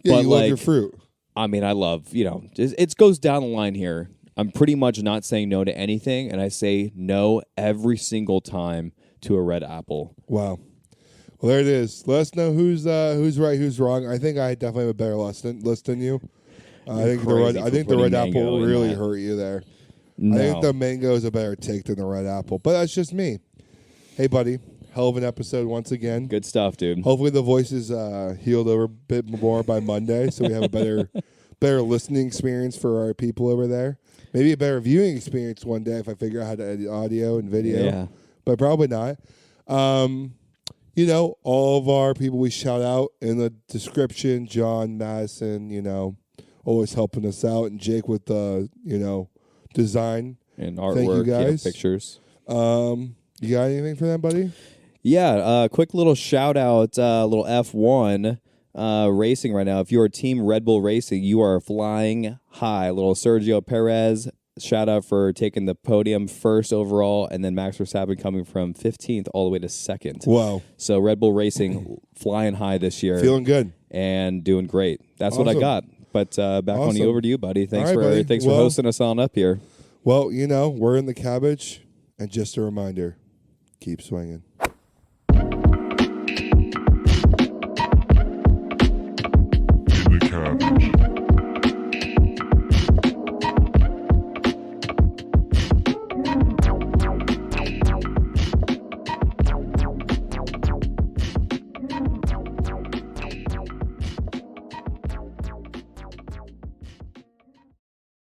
S3: Yeah,
S2: but
S3: you love your fruit.
S2: I mean, I love, it goes down the line here. I'm pretty much not saying no to anything, and I say no every single time to a red apple.
S3: Wow. Well, there it is. Let us know who's right, who's wrong. I think I definitely have a better list than you. I think the red apple really hurt you there. No. I think the mango is a better take than the red apple, but that's just me. Hey, buddy. Hell of an episode once again.
S2: Good stuff, dude.
S3: Hopefully the voice is healed over a bit more by Monday, so we have a better listening experience for our people over there. Maybe a better viewing experience one day if I figure out how to edit audio and video.
S2: Yeah.
S3: But probably not. All of our people we shout out in the description, John, Madison, always helping us out, and Jake with the, design.
S2: And artwork,
S3: Thank you guys.
S2: Pictures.
S3: You got anything for them, buddy?
S2: Yeah, quick little shout out, little F1 racing right now. If you're Team Red Bull Racing, you are flying high. Little Sergio Perez, shout out for taking the podium first overall, and then Max Verstappen coming from 15th all the way to 2nd.
S3: Wow.
S2: So Red Bull Racing flying high this year.
S3: Feeling good.
S2: And doing great. That's what I got. But back on you, over to you, buddy. Thanks for hosting us on up here.
S3: Well, we're in the Cabbage, and just a reminder, keep swinging.
S1: In the Cabbage.